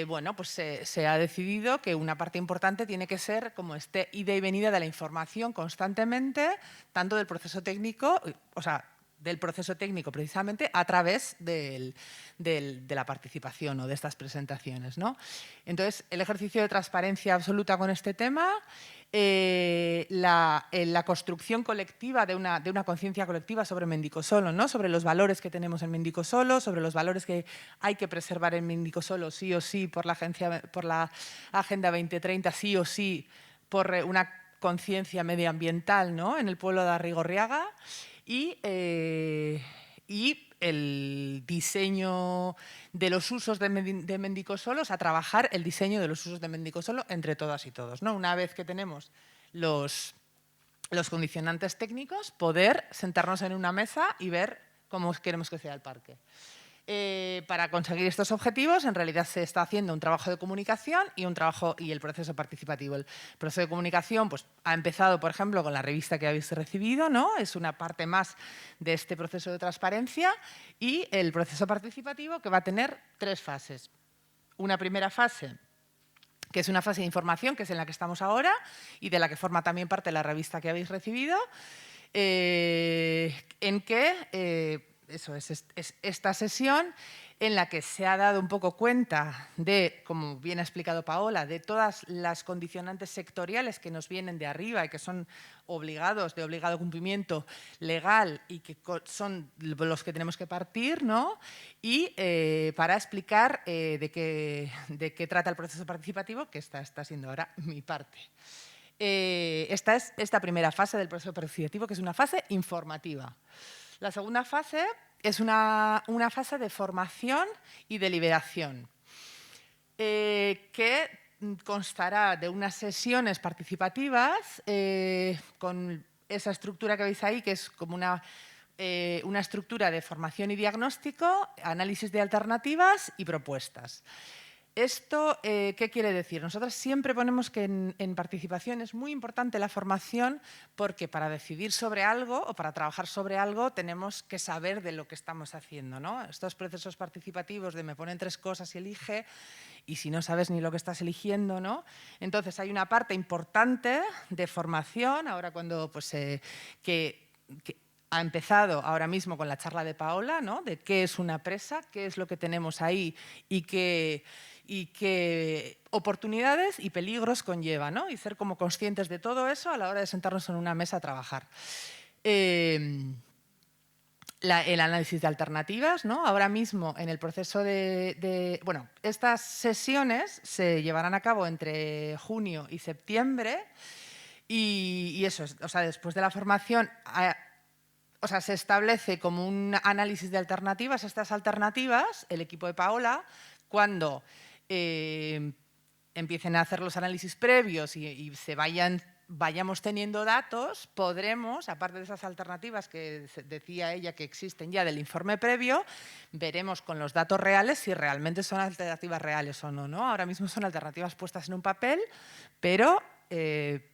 Bueno, pues se ha decidido que una parte importante tiene que ser como este ida y venida de la información constantemente, tanto del proceso técnico, o sea, del proceso técnico precisamente a través de la participación o de estas presentaciones, ¿no? Entonces, el ejercicio de transparencia absoluta con este tema, la construcción colectiva de una conciencia colectiva sobre Mendicosolo, ¿no? Sobre los valores que tenemos en Mendicosolo, sobre los valores que hay que preservar en Mendicosolo sí o sí por la Agenda 2030, sí o sí por una conciencia medioambiental, ¿no? En el pueblo de Arrigorriaga. Y el diseño de los usos de Mendicosolo, o sea, trabajar el diseño de los usos de Mendicosolo entre todas y todos, ¿no? Una vez que tenemos los condicionantes técnicos, poder sentarnos en una mesa y ver cómo queremos que sea el parque. Para conseguir estos objetivos, en realidad se está haciendo un trabajo de comunicación y el proceso participativo. El proceso de comunicación pues, ha empezado, por ejemplo, con la revista que habéis recibido, ¿no? Es una parte más de este proceso de transparencia, y el proceso participativo, que va a tener 3 fases. Una primera fase, que es una fase de información, que es en la que estamos ahora y de la que forma también parte la revista que habéis recibido, en que eso es esta sesión en la que se ha dado un poco cuenta de, como bien ha explicado Paola, de todas las condicionantes sectoriales que nos vienen de arriba y que son obligados, de obligado cumplimiento legal, y que son los que tenemos que partir, ¿no? Y para explicar de qué trata el proceso participativo, que está siendo ahora mi parte. Esta es esta primera fase del proceso participativo, que es una fase informativa. La segunda fase es una fase de formación y deliberación, que constará de unas sesiones participativas con esa estructura que veis ahí, que es como una estructura de formación y diagnóstico, análisis de alternativas y propuestas. ¿Esto qué quiere decir? Nosotros siempre ponemos que en participación es muy importante la formación, porque para decidir sobre algo o para trabajar sobre algo tenemos que saber de lo que estamos haciendo, ¿no? Estos procesos participativos de me ponen 3 cosas y elige, y si no sabes ni lo que estás eligiendo, ¿no? Entonces hay una parte importante de formación, ahora cuando pues, que ha empezado ahora mismo con la charla de Paola, ¿no? De qué es una presa, qué es lo que tenemos ahí y qué oportunidades y peligros conlleva, ¿no? Y ser como conscientes de todo eso a la hora de sentarnos en una mesa a trabajar. El análisis de alternativas, ¿no? Ahora mismo en el proceso bueno, estas sesiones se llevarán a cabo entre junio y septiembre, y eso, o sea, después de la formación, o sea, se establece como un análisis de alternativas. Estas alternativas, el equipo de Paola, cuando empiecen a hacer los análisis previos y vayamos teniendo datos, podremos, aparte de esas alternativas que decía ella que existen ya del informe previo, veremos con los datos reales si realmente son alternativas reales o no, ¿no? Ahora mismo son alternativas puestas en un papel, pero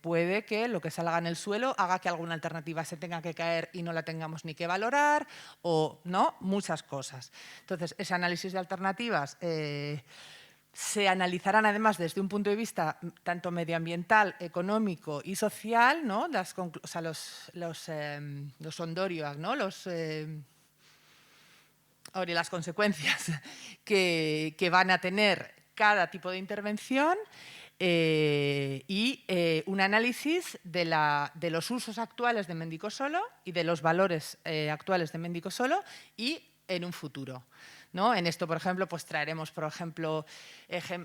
puede que lo que salga en el suelo haga que alguna alternativa se tenga que caer y no la tengamos ni que valorar, o no, muchas cosas. Entonces, ese análisis de alternativas se analizarán además desde un punto de vista tanto medioambiental, económico y social, ¿no? O sea, los ondorioak, ¿no? Las consecuencias que van a tener cada tipo de intervención, y un análisis de los usos actuales de Mendicosolo y de los valores actuales de Mendicosolo y en un futuro, ¿no? En esto, por ejemplo, pues traeremos, por ejemplo,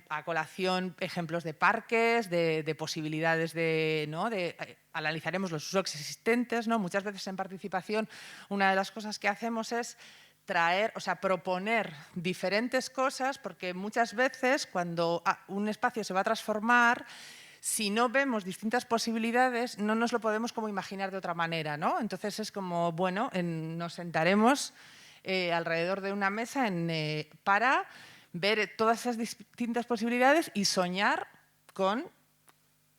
a colación ejemplos de parques, de posibilidades ¿no? Analizaremos los usos existentes, ¿no? Muchas veces en participación una de las cosas que hacemos es proponer diferentes cosas, porque muchas veces cuando un espacio se va a transformar, si no vemos distintas posibilidades, no nos lo podemos como imaginar de otra manera, ¿no? Entonces es como, bueno, nos sentaremos alrededor de una mesa para ver todas esas distintas posibilidades y soñar con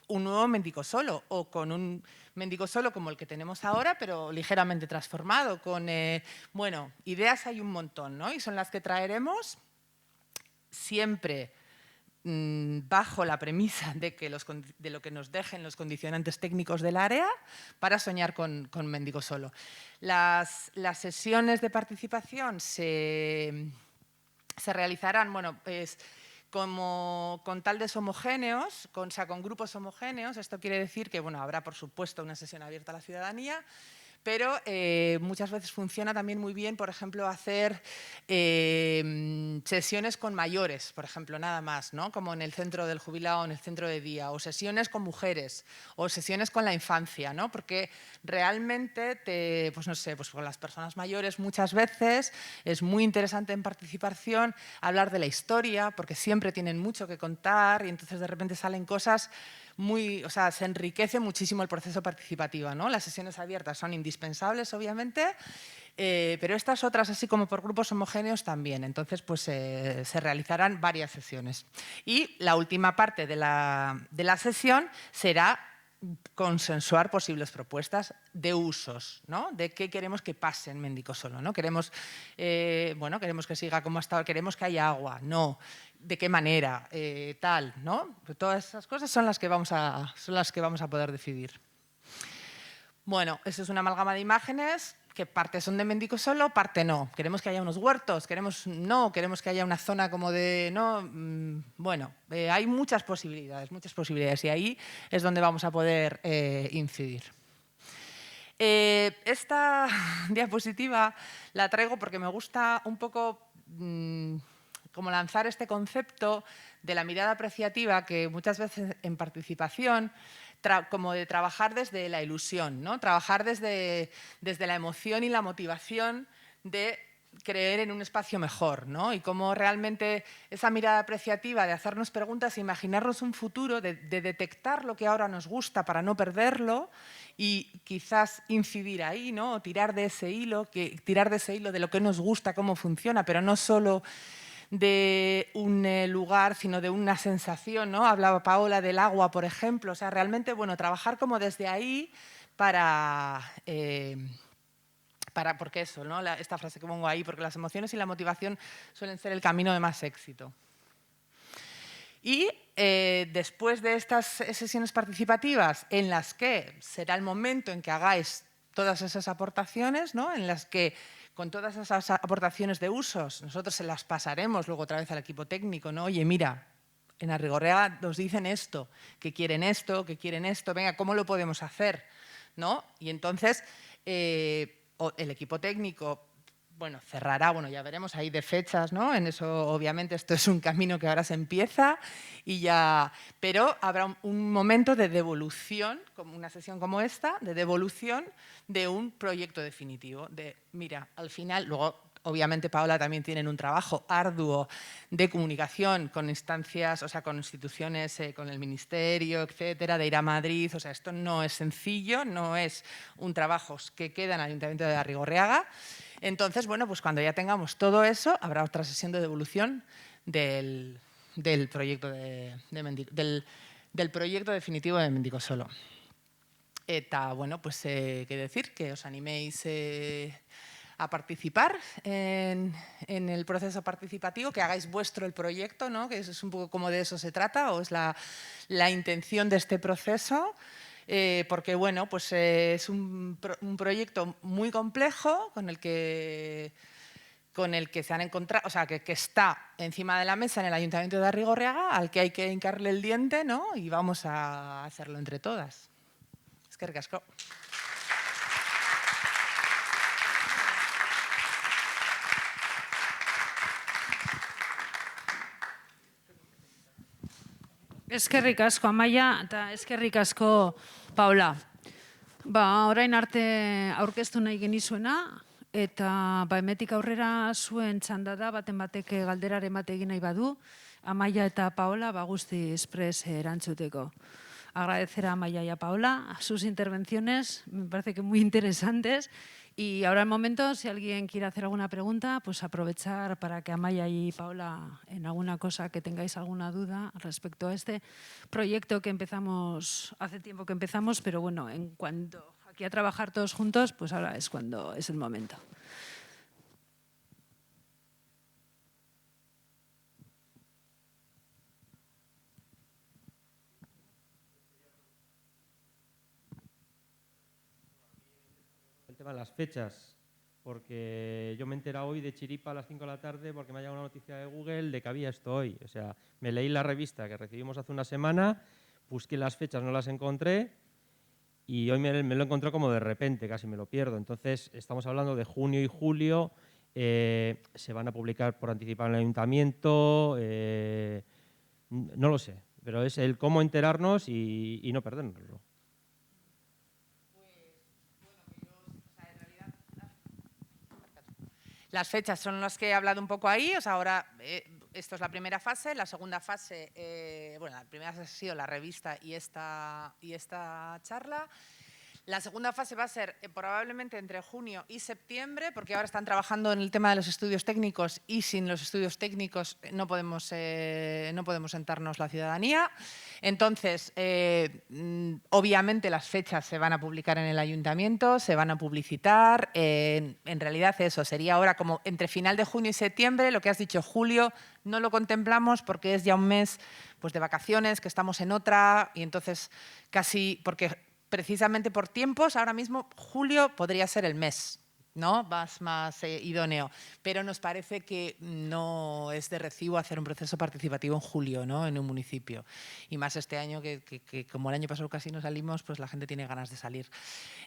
un nuevo Mendicosolo o con un Mendicosolo como el que tenemos ahora, pero ligeramente transformado. Bueno, ideas hay un montón, ¿no? Y son las que traeremos siempre bajo la premisa de lo que nos dejen los condicionantes técnicos del área para soñar con Mendicosolo. Las sesiones de participación se realizarán, bueno, pues con taldes homogéneos, con grupos homogéneos. Esto quiere decir que, bueno, habrá, por supuesto, una sesión abierta a la ciudadanía, pero muchas veces funciona también muy bien, por ejemplo, hacer sesiones con mayores, por ejemplo, nada más, ¿no? Como en el centro del jubilado, en el centro de día, o sesiones con mujeres, o sesiones con la infancia, ¿no? Porque realmente, pues no sé, pues con las personas mayores muchas veces es muy interesante en participación hablar de la historia, porque siempre tienen mucho que contar y entonces de repente salen cosas o sea, se enriquece muchísimo el proceso participativo, ¿no? Las sesiones abiertas son indispensables, obviamente, pero estas otras, así como por grupos homogéneos, también. Entonces, pues se realizarán varias sesiones. Y la última parte de la sesión será consensuar posibles propuestas de usos, ¿no? De qué queremos que pase en Mendicosolo, ¿no? Queremos, bueno, queremos que siga como hasta ahora, queremos que haya agua, no, de qué manera, tal, ¿no? Todas esas cosas son las que vamos a poder decidir. Bueno, eso es una amalgama de imágenes que parte son de Mendicosolo, parte no. Queremos que haya unos huertos, queremos que haya una zona como de... no, bueno, hay muchas posibilidades y ahí es donde vamos a poder incidir. Esta diapositiva la traigo porque me gusta un poco como lanzar este concepto de la mirada apreciativa que muchas veces en participación como de trabajar desde la ilusión, ¿no? Trabajar desde la emoción y la motivación de creer en un espacio mejor, ¿no? Y cómo realmente esa mirada apreciativa de hacernos preguntas e imaginarnos un futuro, de detectar lo que ahora nos gusta para no perderlo y quizás incidir ahí, ¿no? O tirar de ese hilo de lo que nos gusta, cómo funciona, pero no solo de un lugar, sino de una sensación, ¿no? Hablaba Paola del agua, por ejemplo. O sea, realmente, bueno, trabajar como desde ahí porque eso, ¿no? Esta frase que pongo ahí, porque las emociones y la motivación suelen ser el camino de más éxito. Y después de estas sesiones participativas, en las que será el momento en que hagáis todas esas aportaciones, ¿no? En las que con todas esas aportaciones de usos, nosotros se las pasaremos luego otra vez al equipo técnico, ¿no? Oye, mira, en Arrigorriaga nos dicen esto, que quieren esto, venga, ¿cómo lo podemos hacer? ¿No? Y entonces el equipo técnico, bueno, cerrará, bueno, ya veremos ahí de fechas, ¿no? En eso, obviamente, esto es un camino que ahora se empieza y ya... Pero habrá un momento de devolución, como una sesión como esta, de devolución de un proyecto definitivo. De, mira, al final, luego, obviamente, Paola también tienen un trabajo arduo de comunicación con instancias, o sea, con instituciones, con el Ministerio, etcétera, de ir a Madrid. O sea, esto no es sencillo, no es un trabajo que queda en el Ayuntamiento de Arrigorriaga. Entonces, bueno, pues cuando ya tengamos todo eso, habrá otra sesión de devolución del proyecto del proyecto definitivo de Mendicosolo. Eta, bueno, pues qué decir, que os animéis a participar en el proceso participativo, que hagáis vuestro el proyecto, ¿no? Que es un poco como de eso se trata, o es la intención de este proceso. Porque bueno, pues es un proyecto muy complejo con el que se han encontrado, o sea, que está encima de la mesa en el Ayuntamiento de Arrigorriaga, al que hay que hincarle el diente, ¿no? Y vamos a hacerlo entre todas. Eskerrik asko. Eskerrik asko, Amaia, eta eskerrik asko, Paola. Orain arte aurkeztu nahi genizuena, eta hemetik aurrera zuen txanda da, baten batek galderaren bat egin nahi badu, Amaia eta Paola guzti espres erantzuteko. agradecer a Amaya y a Paula sus intervenciones, me parece que muy interesantes. Y ahora el momento, si alguien quiere hacer alguna pregunta, pues aprovechar para que Amaya y Paula, en alguna cosa que tengáis alguna duda respecto a este proyecto que empezamos, hace tiempo que empezamos, pero bueno, en cuanto aquí a trabajar todos juntos, pues ahora es cuando es el momento. El tema de las fechas, porque yo me he enterado hoy de chiripa a las 5 de la tarde porque me ha llegado una noticia de Google de que había esto hoy. O sea, me leí la revista que recibimos hace una semana, busqué las fechas, no las encontré y hoy me lo encontré como de repente, casi me lo pierdo. Entonces, estamos hablando de junio y julio, se van a publicar por anticipado en el ayuntamiento, no lo sé, pero es el cómo enterarnos y no perdernoslo. Las fechas son las que he hablado un poco ahí. O sea, ahora esto es la primera fase. La segunda fase, bueno, la primera fase ha sido la revista y esta charla. La segunda fase va a ser probablemente entre junio y septiembre, porque ahora están trabajando en el tema de los estudios técnicos y sin los estudios técnicos no podemos sentarnos la ciudadanía. Entonces, obviamente las fechas se van a publicar en el ayuntamiento, se van a publicitar. En realidad eso sería ahora como entre final de junio y septiembre. Lo que has dicho, julio, no lo contemplamos porque es ya un mes pues, de vacaciones, que estamos en otra y entonces casi porque precisamente por tiempos, ahora mismo julio podría ser el mes, ¿no? más idóneo, pero nos parece que no es de recibo hacer un proceso participativo en julio, ¿no? En un municipio. Y más este año que como el año pasado casi no salimos, pues la gente tiene ganas de salir.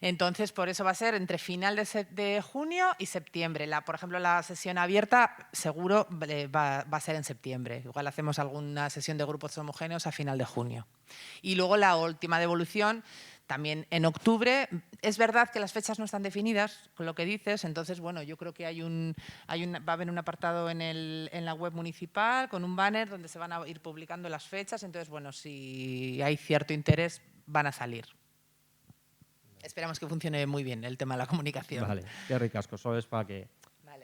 Entonces, por eso va a ser entre final de junio y septiembre. Por ejemplo, la sesión abierta seguro va a ser en septiembre. Igual hacemos alguna sesión de grupos homogéneos a final de junio. Y luego la última devolución también en octubre. Es verdad que las fechas no están definidas, con lo que dices, entonces, bueno, yo creo que va a haber un apartado en la web municipal con un banner donde se van a ir publicando las fechas, entonces, bueno, si hay cierto interés, van a salir. Esperamos que funcione muy bien el tema de la comunicación. Vale, qué ricasco, solo es para que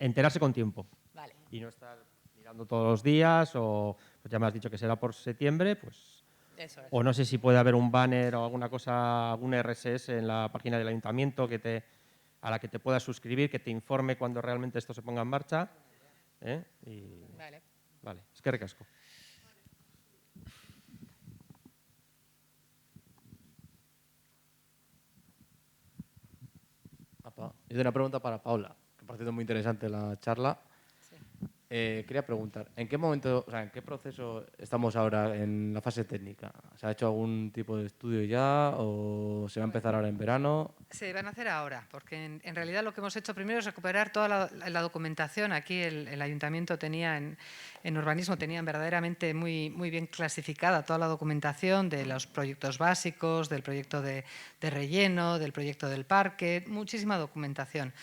enterarse con tiempo. Vale. Y no estar mirando todos los días o pues ya me has dicho que será por septiembre, pues... Eso es. O no sé si puede haber un banner o alguna cosa, algún RSS en la página del ayuntamiento a la que te puedas suscribir, que te informe cuando realmente esto se ponga en marcha. Vale, es que ricasco. Yo tengo una pregunta para Paula, que por cierto es muy interesante la charla. Quería preguntar, ¿en qué momento, o sea, en qué proceso estamos ahora en la fase técnica? ¿Se ha hecho algún tipo de estudio ya o se va a empezar ahora en verano? Se van a hacer ahora, porque en realidad lo que hemos hecho primero es recuperar toda la documentación. Aquí el ayuntamiento tenía, en urbanismo, tenían verdaderamente muy bien clasificada toda la documentación de los proyectos básicos, del proyecto de relleno, del proyecto del parque, muchísima documentación.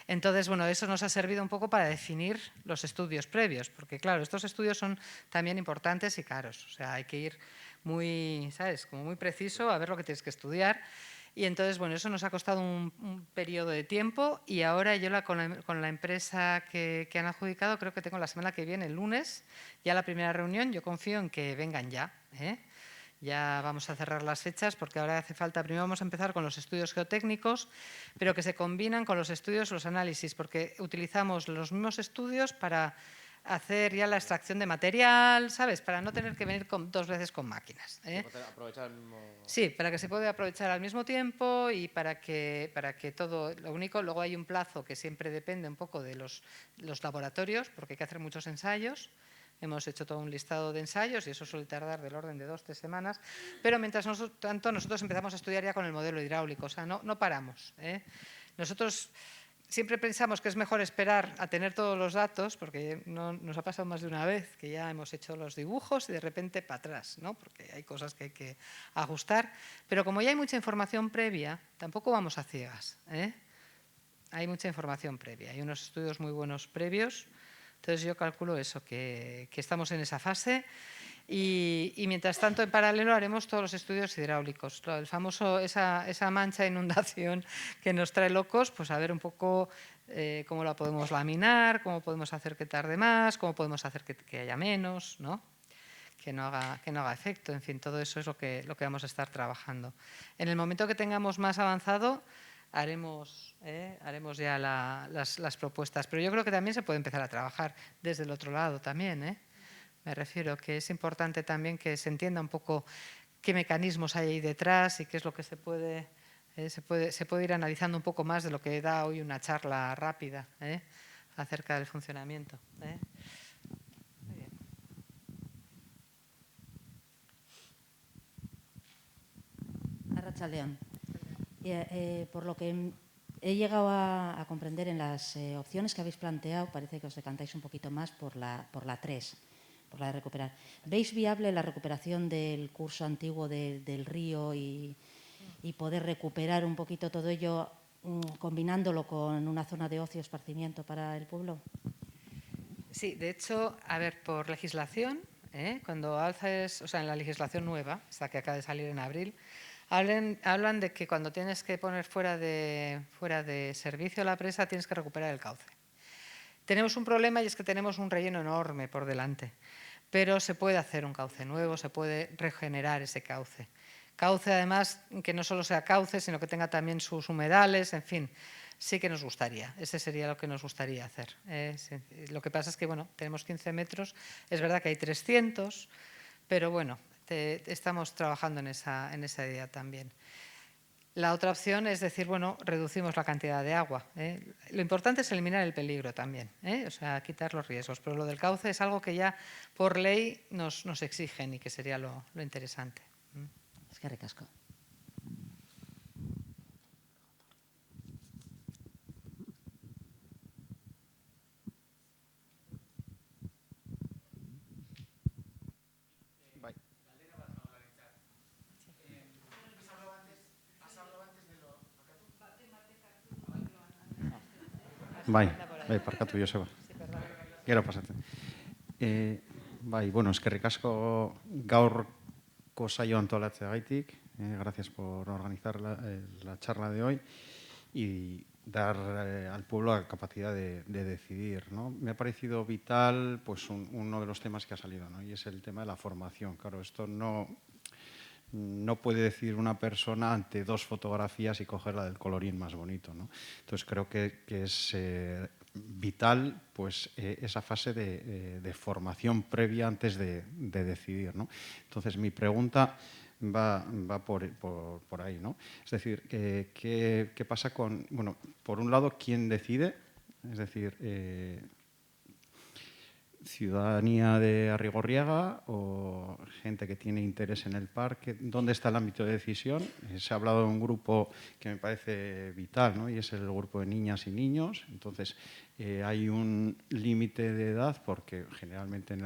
Entonces, bueno, eso nos ha servido un poco para definir los estudios previos, porque claro, estos estudios son también importantes y caros. O sea, hay que ir muy, ¿sabes?, como muy preciso a ver lo que tienes que estudiar. Y entonces, bueno, eso nos ha costado un periodo de tiempo y ahora yo con la empresa que han adjudicado, creo que tengo la semana que viene, el lunes, ya la primera reunión. Yo confío en que vengan ya, ¿eh? Ya vamos a cerrar las fechas porque ahora hace falta, primero vamos a empezar con los estudios geotécnicos, pero que se combinan con los estudios, los análisis, porque utilizamos los mismos estudios para hacer ya la extracción de material, ¿sabes? Para no tener que venir dos veces con máquinas, ¿eh? Aprovechar el mismo... Sí, para que se pueda aprovechar al mismo tiempo y para que todo, lo único, luego hay un plazo que siempre depende un poco de los laboratorios, porque hay que hacer muchos ensayos. Hemos hecho todo un listado de ensayos y eso suele tardar del orden de 2 o 3 semanas, pero mientras tanto nosotros empezamos a estudiar ya con el modelo hidráulico, o sea, no paramos, ¿eh? Nosotros siempre pensamos que es mejor esperar a tener todos los datos, porque nos ha pasado más de una vez que ya hemos hecho los dibujos y de repente para atrás, ¿no? Porque hay cosas que hay que ajustar, pero como ya hay mucha información previa, tampoco vamos a ciegas, ¿eh? Hay mucha información previa, hay unos estudios muy buenos previos. Entonces yo calculo eso, que estamos en esa fase Y mientras tanto, en paralelo, haremos todos los estudios hidráulicos. El famoso, esa mancha de inundación que nos trae locos, pues a ver un poco cómo la podemos laminar, cómo podemos hacer que tarde más, cómo podemos hacer que haya menos, ¿no? Que no haga efecto. En fin, todo eso es lo que vamos a estar trabajando. En el momento que tengamos más avanzado, haremos ya las propuestas. Pero yo creo que también se puede empezar a trabajar desde el otro lado también, ¿eh? Me refiero que es importante también que se entienda un poco qué mecanismos hay ahí detrás y qué es lo que se puede ir analizando un poco más de lo que da hoy una charla rápida acerca del funcionamiento. Muy bien. Arratsaldeon. Por lo que he llegado a comprender en las opciones que habéis planteado, parece que os decantáis un poquito más por la 3. Por la de recuperar. ¿Veis viable la recuperación del curso antiguo del río y poder recuperar un poquito todo ello combinándolo con una zona de ocio y esparcimiento para el pueblo? Sí, de hecho, a ver, por legislación, cuando haces, o sea, en la legislación nueva, esta que acaba de salir en abril, hablan de que cuando tienes que poner fuera de servicio la presa tienes que recuperar el cauce. Tenemos un problema y es que tenemos un relleno enorme por delante, pero se puede hacer un cauce nuevo, se puede regenerar ese cauce. Cauce, además, que no solo sea cauce, sino que tenga también sus humedales, en fin, sí que nos gustaría. Ese sería lo que nos gustaría hacer. Lo que pasa es que, bueno, tenemos 15 metros, es verdad que hay 300, pero bueno, estamos trabajando en esa idea también. La otra opción es decir, bueno, reducimos la cantidad de agua. Lo importante es eliminar el peligro también, o sea, quitar los riesgos. Pero lo del cauce es algo que ya por ley nos exigen y que sería lo interesante. Eskerrik asko. Bai, parkatu Joseba. Gero pasatzen. Bai, bueno, eskerrik asko gaurko saio antolatzeagaitik. Gracias por organizar la charla de hoy y dar al pueblo la capacidad de decidir, ¿no? Me ha parecido vital pues uno de los temas que ha salido, ¿no? Y es el tema de la formación. Claro, esto no puede decir una persona ante dos fotografías y coger la del colorín más bonito, ¿no? Entonces creo que es vital pues, esa fase de formación previa antes de decidir, ¿no? Entonces mi pregunta va por ahí, ¿no? Es decir, ¿qué pasa con, bueno, por un lado, quién decide? Es decir, ciudadanía de Arrigorriaga o gente que tiene interés en el parque. ¿Dónde está el ámbito de decisión? Se ha hablado de un grupo que me parece vital, ¿no? Y es el grupo de niñas y niños. Entonces, hay un límite de edad porque generalmente en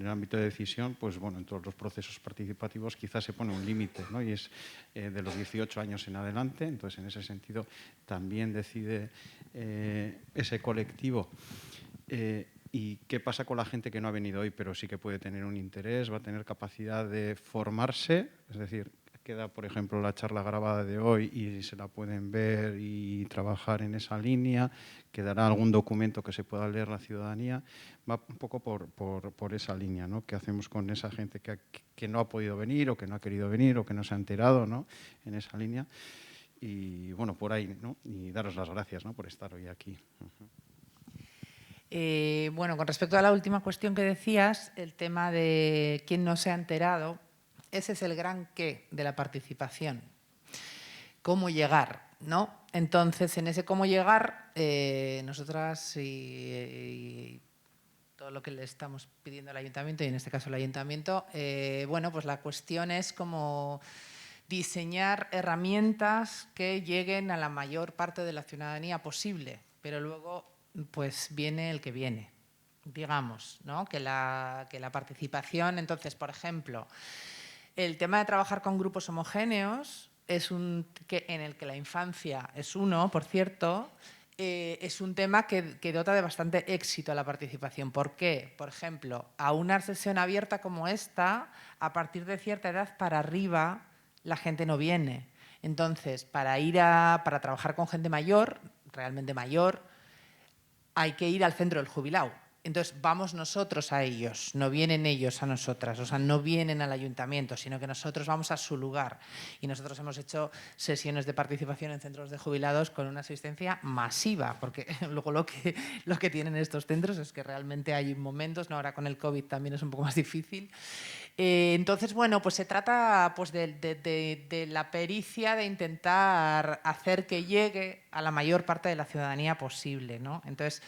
el ámbito de decisión, pues bueno, en todos los procesos participativos quizás se pone un límite, ¿no? Y es de los 18 años en adelante. Entonces, en ese sentido, también decide ese colectivo. ¿Y qué pasa con la gente que no ha venido hoy, pero sí que puede tener un interés, va a tener capacidad de formarse? Es decir, queda, por ejemplo, la charla grabada de hoy y se la pueden ver y trabajar en esa línea. Quedará algún documento que se pueda leer la ciudadanía. Va un poco por esa línea, ¿no? ¿Qué hacemos con esa gente que no ha podido venir o que no ha querido venir o que no se ha enterado, ¿no? En esa línea. Y bueno, por ahí, ¿no? Y daros las gracias, ¿no? Por estar hoy aquí. Bueno, con respecto a la última cuestión que decías, el tema de quién no se ha enterado, ese es el gran qué de la participación. ¿Cómo llegar? ¿No? Entonces, en ese cómo llegar, nosotras y todo lo que le estamos pidiendo al ayuntamiento, y en este caso el ayuntamiento, bueno, pues la cuestión es como diseñar herramientas que lleguen a la mayor parte de la ciudadanía posible, pero luego pues viene el que viene, digamos, ¿no? Que la participación, entonces, por ejemplo, el tema de trabajar con grupos homogéneos es en el que la infancia es uno, por cierto, es un tema que dota de bastante éxito a la participación. ¿Por qué? Por ejemplo, a una sesión abierta como esta, a partir de cierta edad para arriba, la gente no viene. Entonces, para trabajar con gente mayor, realmente mayor, hay que ir al centro del jubilado. Entonces, vamos nosotros a ellos, no vienen ellos a nosotras, o sea, no vienen al ayuntamiento, sino que nosotros vamos a su lugar. Y nosotros hemos hecho sesiones de participación en centros de jubilados con una asistencia masiva, porque luego lo que tienen estos centros es que realmente hay momentos, ¿no? Ahora con el COVID también es un poco más difícil. Entonces, bueno, pues se trata pues, de la pericia de intentar hacer que llegue a la mayor parte de la ciudadanía posible, ¿no? Entonces,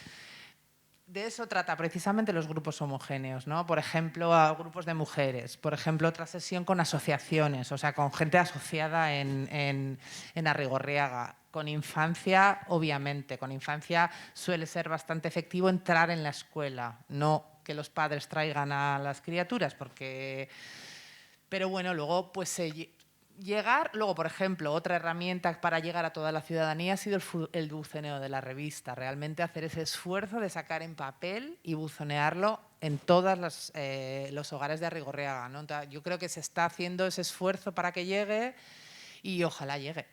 de eso trata precisamente los grupos homogéneos, ¿no? Por ejemplo, a grupos de mujeres, por ejemplo, otra sesión con asociaciones, o sea, con gente asociada en Arrigorriaga. Con infancia, obviamente, con infancia suele ser bastante efectivo entrar en la escuela, no que los padres traigan a las criaturas, porque... Pero bueno, luego pues llegar, luego por ejemplo, otra herramienta para llegar a toda la ciudadanía ha sido el buceneo de la revista, realmente hacer ese esfuerzo de sacar en papel y buzonearlo en todos los hogares de Arrigorriaga, ¿no? Entonces, yo creo que se está haciendo ese esfuerzo para que llegue y ojalá llegue.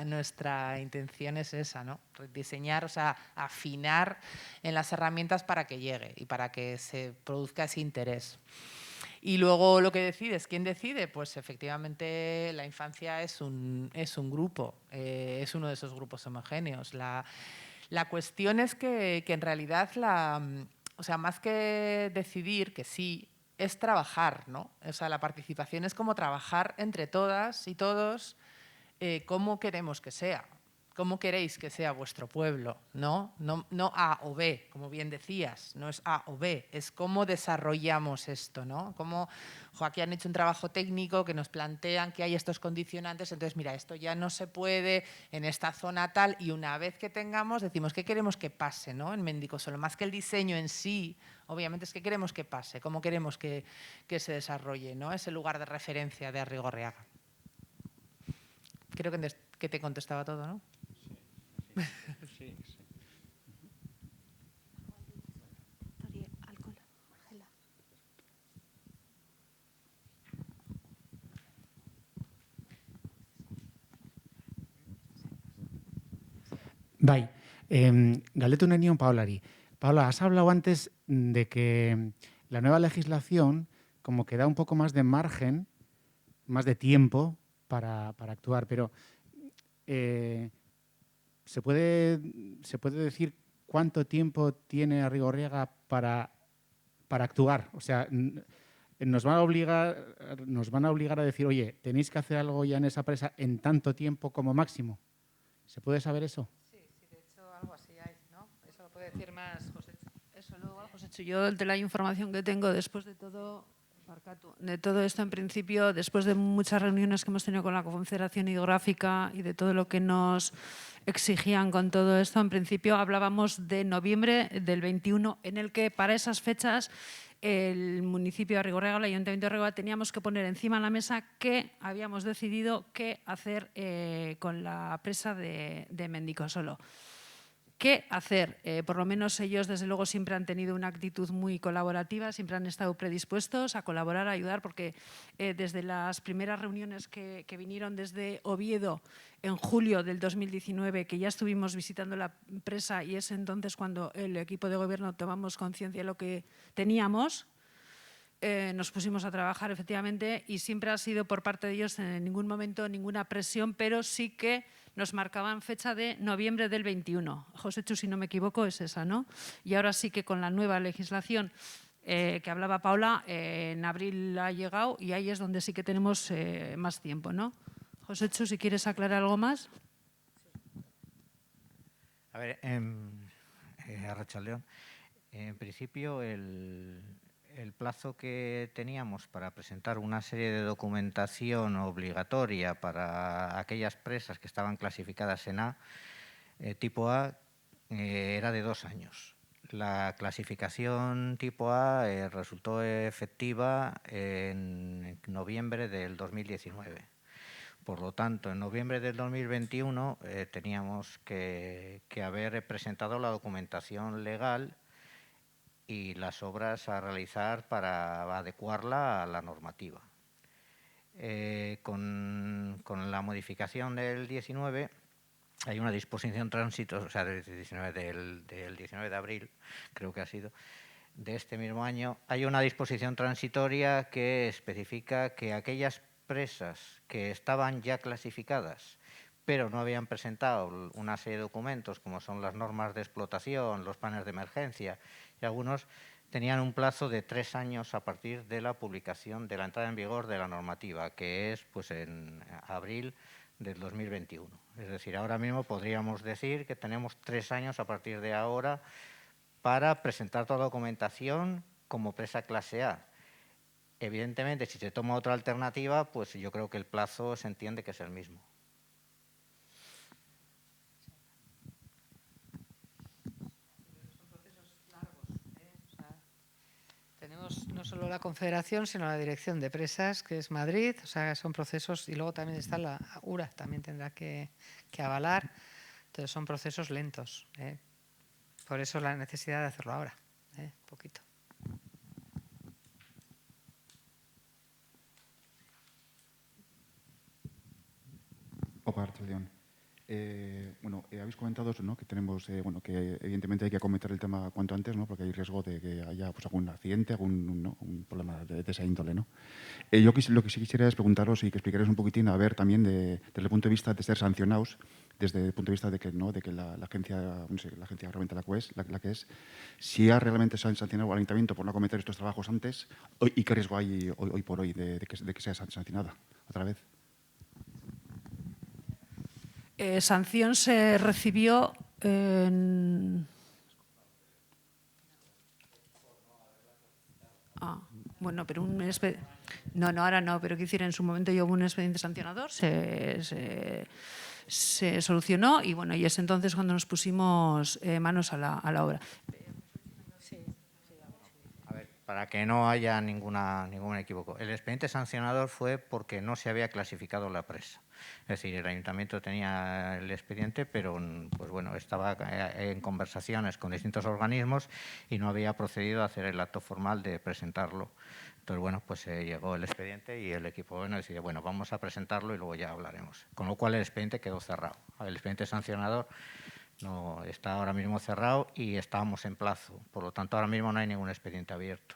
Nuestra intención es esa, ¿no? Diseñar, o sea, afinar en las herramientas para que llegue y para que se produzca ese interés. Y luego lo que decides, ¿quién decide? Pues efectivamente la infancia es un grupo, es uno de esos grupos homogéneos. La cuestión es que en realidad, o sea, más que decidir, que sí, es trabajar, ¿no? O sea, la participación es como trabajar entre todas y todos cómo queremos que sea. ¿Cómo queréis que sea vuestro pueblo? ¿No? No A o B, como bien decías, no es A o B, es cómo desarrollamos esto, ¿no? Cómo, aquí han hecho un trabajo técnico que nos plantean que hay estos condicionantes, entonces mira, esto ya no se puede en esta zona tal, y una vez que tengamos, decimos qué queremos que pase, ¿no? En Mendicosolo, más que el diseño en sí, obviamente es que queremos que pase, cómo queremos que se desarrolle, ¿no? Ese lugar de referencia de Arrigorriaga. Creo que te contestaba todo, ¿no? Sí. Bai, galdetu nahi nion Paolari. Paola, has hablado antes de que la nueva legislación como que da un poco más de margen, más de tiempo para actuar, pero ¿se puede decir cuánto tiempo tiene Arrigorriaga para actuar? O sea, nos van a obligar a decir, oye, tenéis que hacer algo ya en esa presa en tanto tiempo como máximo. ¿Se puede saber eso? Sí, de hecho algo así hay, ¿no? Eso lo puede decir más José. Eso luego, José, yo de la información que tengo después de todo esto, en principio, después de muchas reuniones que hemos tenido con la Confederación Hidrográfica y de todo lo que nos exigían con todo esto, en principio hablábamos de noviembre del 21, en el que para esas fechas el municipio de Arrigorriaga, el Ayuntamiento de Arrigorriaga, teníamos que poner encima de la mesa que habíamos decidido qué hacer con la presa de Mendicosolo. ¿Qué hacer? Por lo menos ellos, desde luego, siempre han tenido una actitud muy colaborativa, siempre han estado predispuestos a colaborar, a ayudar, porque desde las primeras reuniones que vinieron desde Oviedo en julio del 2019, que ya estuvimos visitando la presa, y es entonces cuando el equipo de gobierno tomamos conciencia de lo que teníamos, nos pusimos a trabajar efectivamente, y siempre ha sido por parte de ellos en ningún momento ninguna presión, pero sí que nos marcaban fecha de noviembre del 21. José Chu, si no me equivoco, es esa, ¿no? Y ahora sí que con la nueva legislación que hablaba Paula, en abril ha llegado, y ahí es donde sí que tenemos más tiempo, ¿no? José Chu, si quieres aclarar algo más. A ver, Arratsaldeon, en principio el plazo que teníamos para presentar una serie de documentación obligatoria para aquellas presas que estaban clasificadas en A, tipo A, era de 2 años. La clasificación tipo A resultó efectiva en noviembre del 2019. Por lo tanto, en noviembre del 2021 teníamos que haber presentado la documentación legal y las obras a realizar para adecuarla a la normativa. Con la modificación del 19 hay una disposición transitoria, o sea, del 19 de abril, creo que ha sido, de este mismo año, hay una disposición transitoria que especifica que aquellas presas que estaban ya clasificadas pero no habían presentado una serie de documentos como son las normas de explotación, los planes de emergencia y algunos tenían un plazo de 3 años a partir de la publicación de la entrada en vigor de la normativa, que es pues en abril del 2021. Es decir, ahora mismo podríamos decir que tenemos 3 años a partir de ahora para presentar toda la documentación como presa clase A. Evidentemente, si se toma otra alternativa, pues yo creo que el plazo se entiende que es el mismo. Tenemos no solo la Confederación, sino la Dirección de Presas, que es Madrid, o sea, son procesos, y luego también está la URA, también tendrá que avalar, entonces son procesos lentos. Por eso la necesidad de hacerlo ahora, poquito. Arratsaldeon. Habéis comentado eso, ¿no? Que tenemos, que evidentemente hay que acometer el tema cuanto antes, ¿no? Porque hay riesgo de que haya pues, algún accidente, un problema de esa índole, ¿no? Yo lo que sí quisiera es preguntaros y que explicarais un poquitín, a ver, también desde el punto de vista de ser sancionados, desde el punto de vista de que, ¿no? De que la agencia, no sé, la agencia realmente la que es, si ha realmente sancionado al ayuntamiento por no acometer estos trabajos antes, y qué riesgo hay hoy por hoy de que sea sancionada otra vez. Sanción se recibió en... bueno, pero un expediente... No, ahora no, pero quiero decir, en su momento hubo un expediente sancionador, se solucionó y bueno, y es entonces cuando nos pusimos manos a la obra. Para que no haya ningún equívoco. El expediente sancionador fue porque no se había clasificado la presa. Es decir, el ayuntamiento tenía el expediente, pero pues bueno, estaba en conversaciones con distintos organismos y no había procedido a hacer el acto formal de presentarlo. Entonces, bueno, pues llegó el expediente y el equipo bueno decidió, bueno, vamos a presentarlo y luego ya hablaremos. Con lo cual el expediente quedó cerrado. El expediente sancionador no está ahora mismo cerrado y estábamos en plazo. Por lo tanto, ahora mismo no hay ningún expediente abierto.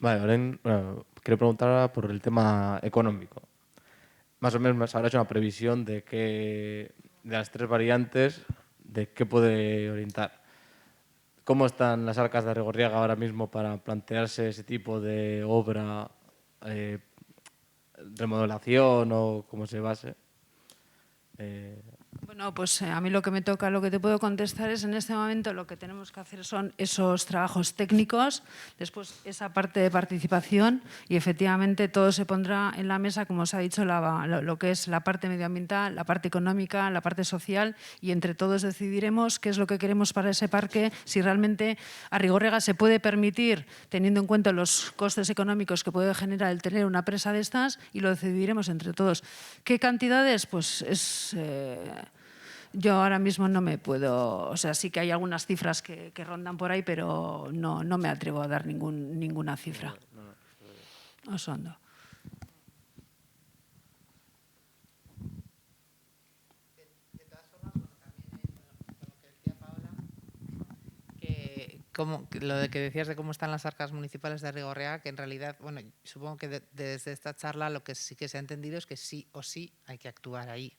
Vale, ahora quiero preguntar por el tema económico. Más o menos habrá hecho una previsión de las 3 variantes, de qué puede orientar. ¿Cómo están las arcas de Arrigorriaga ahora mismo para plantearse ese tipo de obra, remodelación o como se base? Bueno, pues a mí lo que me toca, lo que te puedo contestar es en este momento lo que tenemos que hacer son esos trabajos técnicos, después esa parte de participación y efectivamente todo se pondrá en la mesa, como os ha dicho, lo que es la parte medioambiental, la parte económica, la parte social y entre todos decidiremos qué es lo que queremos para ese parque, si realmente Arrigorriaga se puede permitir, teniendo en cuenta los costes económicos que puede generar el tener una presa de estas y lo decidiremos entre todos. ¿Qué cantidades? Pues es... yo ahora mismo no me puedo, o sea, sí que hay algunas cifras que rondan por ahí, pero no me atrevo a dar ninguna cifra. Osondo. De todas formas, también con lo que decía Paola, que lo de que decías de cómo están las arcas municipales de Arrigorriaga, que en realidad, bueno, supongo que desde esta charla lo que sí que se ha entendido es que sí o sí hay que actuar ahí.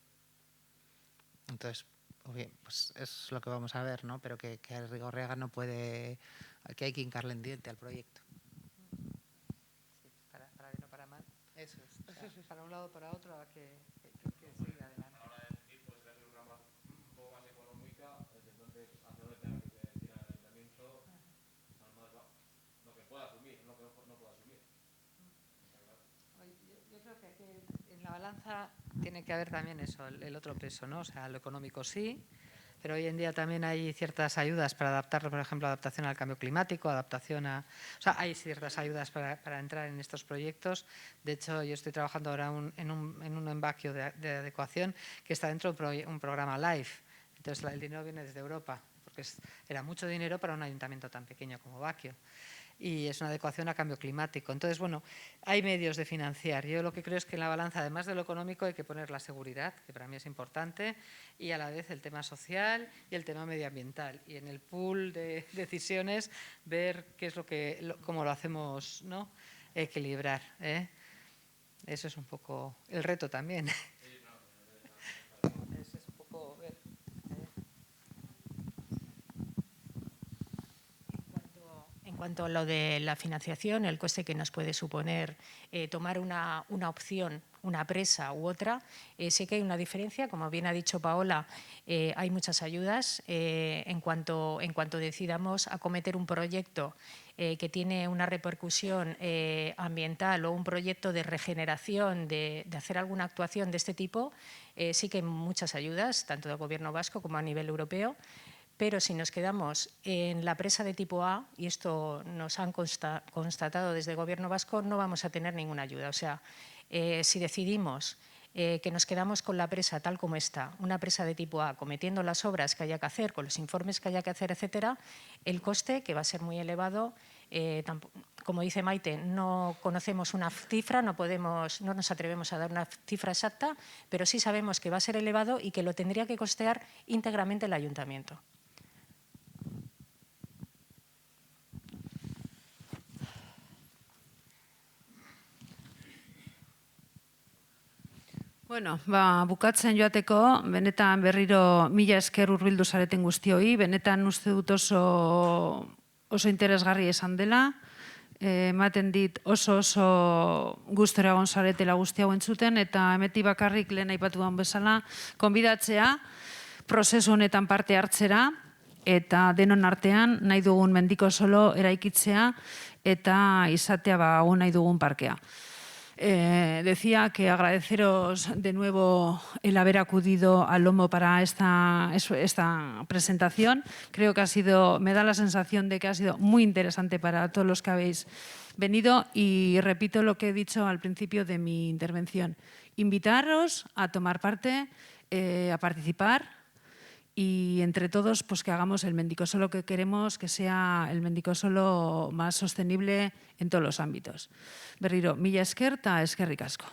Entonces, pues es lo que vamos a ver, ¿no? Pero que Arrigorriaga no puede, que hay que hincarle en diente al proyecto. Sí, para bien o para mal. Eso es. O sea, para un lado o para otro, que siga adelante. Ahora decir, pues hacer una un poco más económica, entonces hacia dónde tenga que decir al ayuntamiento, lo que pueda asumir, no que no pueda asumir. Yo creo que aquí en la balanza tiene que haber también eso, el otro peso, ¿no? O sea, lo económico sí, pero hoy en día también hay ciertas ayudas para adaptarlo, por ejemplo, adaptación al cambio climático, adaptación a... O sea, hay ciertas ayudas para entrar en estos proyectos. De hecho, yo estoy trabajando ahora en un embaquio de adecuación que está dentro de un programa LIFE. Entonces, el dinero viene desde Europa, porque era mucho dinero para un ayuntamiento tan pequeño como Baquio. Y es una adecuación a cambio climático. Entonces, bueno, hay medios de financiar. Yo lo que creo es que en la balanza, además de lo económico, hay que poner la seguridad, que para mí es importante, y a la vez el tema social y el tema medioambiental. Y en el pool de decisiones, ver qué es cómo lo hacemos, ¿no? Equilibrar, ¿eh? Eso es un poco el reto también. Eso es un poco ver. En cuanto a lo de la financiación, el coste que nos puede suponer tomar una opción, una presa u otra, sí que hay una diferencia. Como bien ha dicho Paola, hay muchas ayudas. En cuanto decidamos acometer un proyecto que tiene una repercusión ambiental o un proyecto de regeneración, de hacer alguna actuación de este tipo, sí que hay muchas ayudas, tanto del Gobierno vasco como a nivel europeo. Pero si nos quedamos en la presa de tipo A, y esto nos han constatado desde el Gobierno vasco, no vamos a tener ninguna ayuda. O sea, si decidimos que nos quedamos con la presa tal como está, una presa de tipo A, cometiendo las obras que haya que hacer, con los informes que haya que hacer, etcétera, el coste, que va a ser muy elevado, como dice Maite, no conocemos una cifra, no nos atrevemos a dar una cifra exacta, pero sí sabemos que va a ser elevado y que lo tendría que costear íntegramente el ayuntamiento. Bueno, bukatzen joateko, benetan berriro mila esker hurbildu zareten guztioi, benetan uste dut oso interesgarri esan dela, ematen dit oso gustora egon zaretela guzti hau entzuten, eta hemetik bakarrik lehen aipatu den bezala, konbidatzea prozesu honetan parte hartzera, eta denon artean nahi dugun Mendikosolo eraikitzea eta izatea nahi dugun parkea. Decía que agradeceros de nuevo el haber acudido al Lomo para esta presentación. Creo que me da la sensación de que ha sido muy interesante para todos los que habéis venido y repito lo que he dicho al principio de mi intervención. Invitaros a tomar parte, a participar y entre todos pues que hagamos el Mendikosolo que queremos, que sea el Mendikosolo más sostenible en todos los ámbitos. Berriro, mila esker eta eskerrik asko.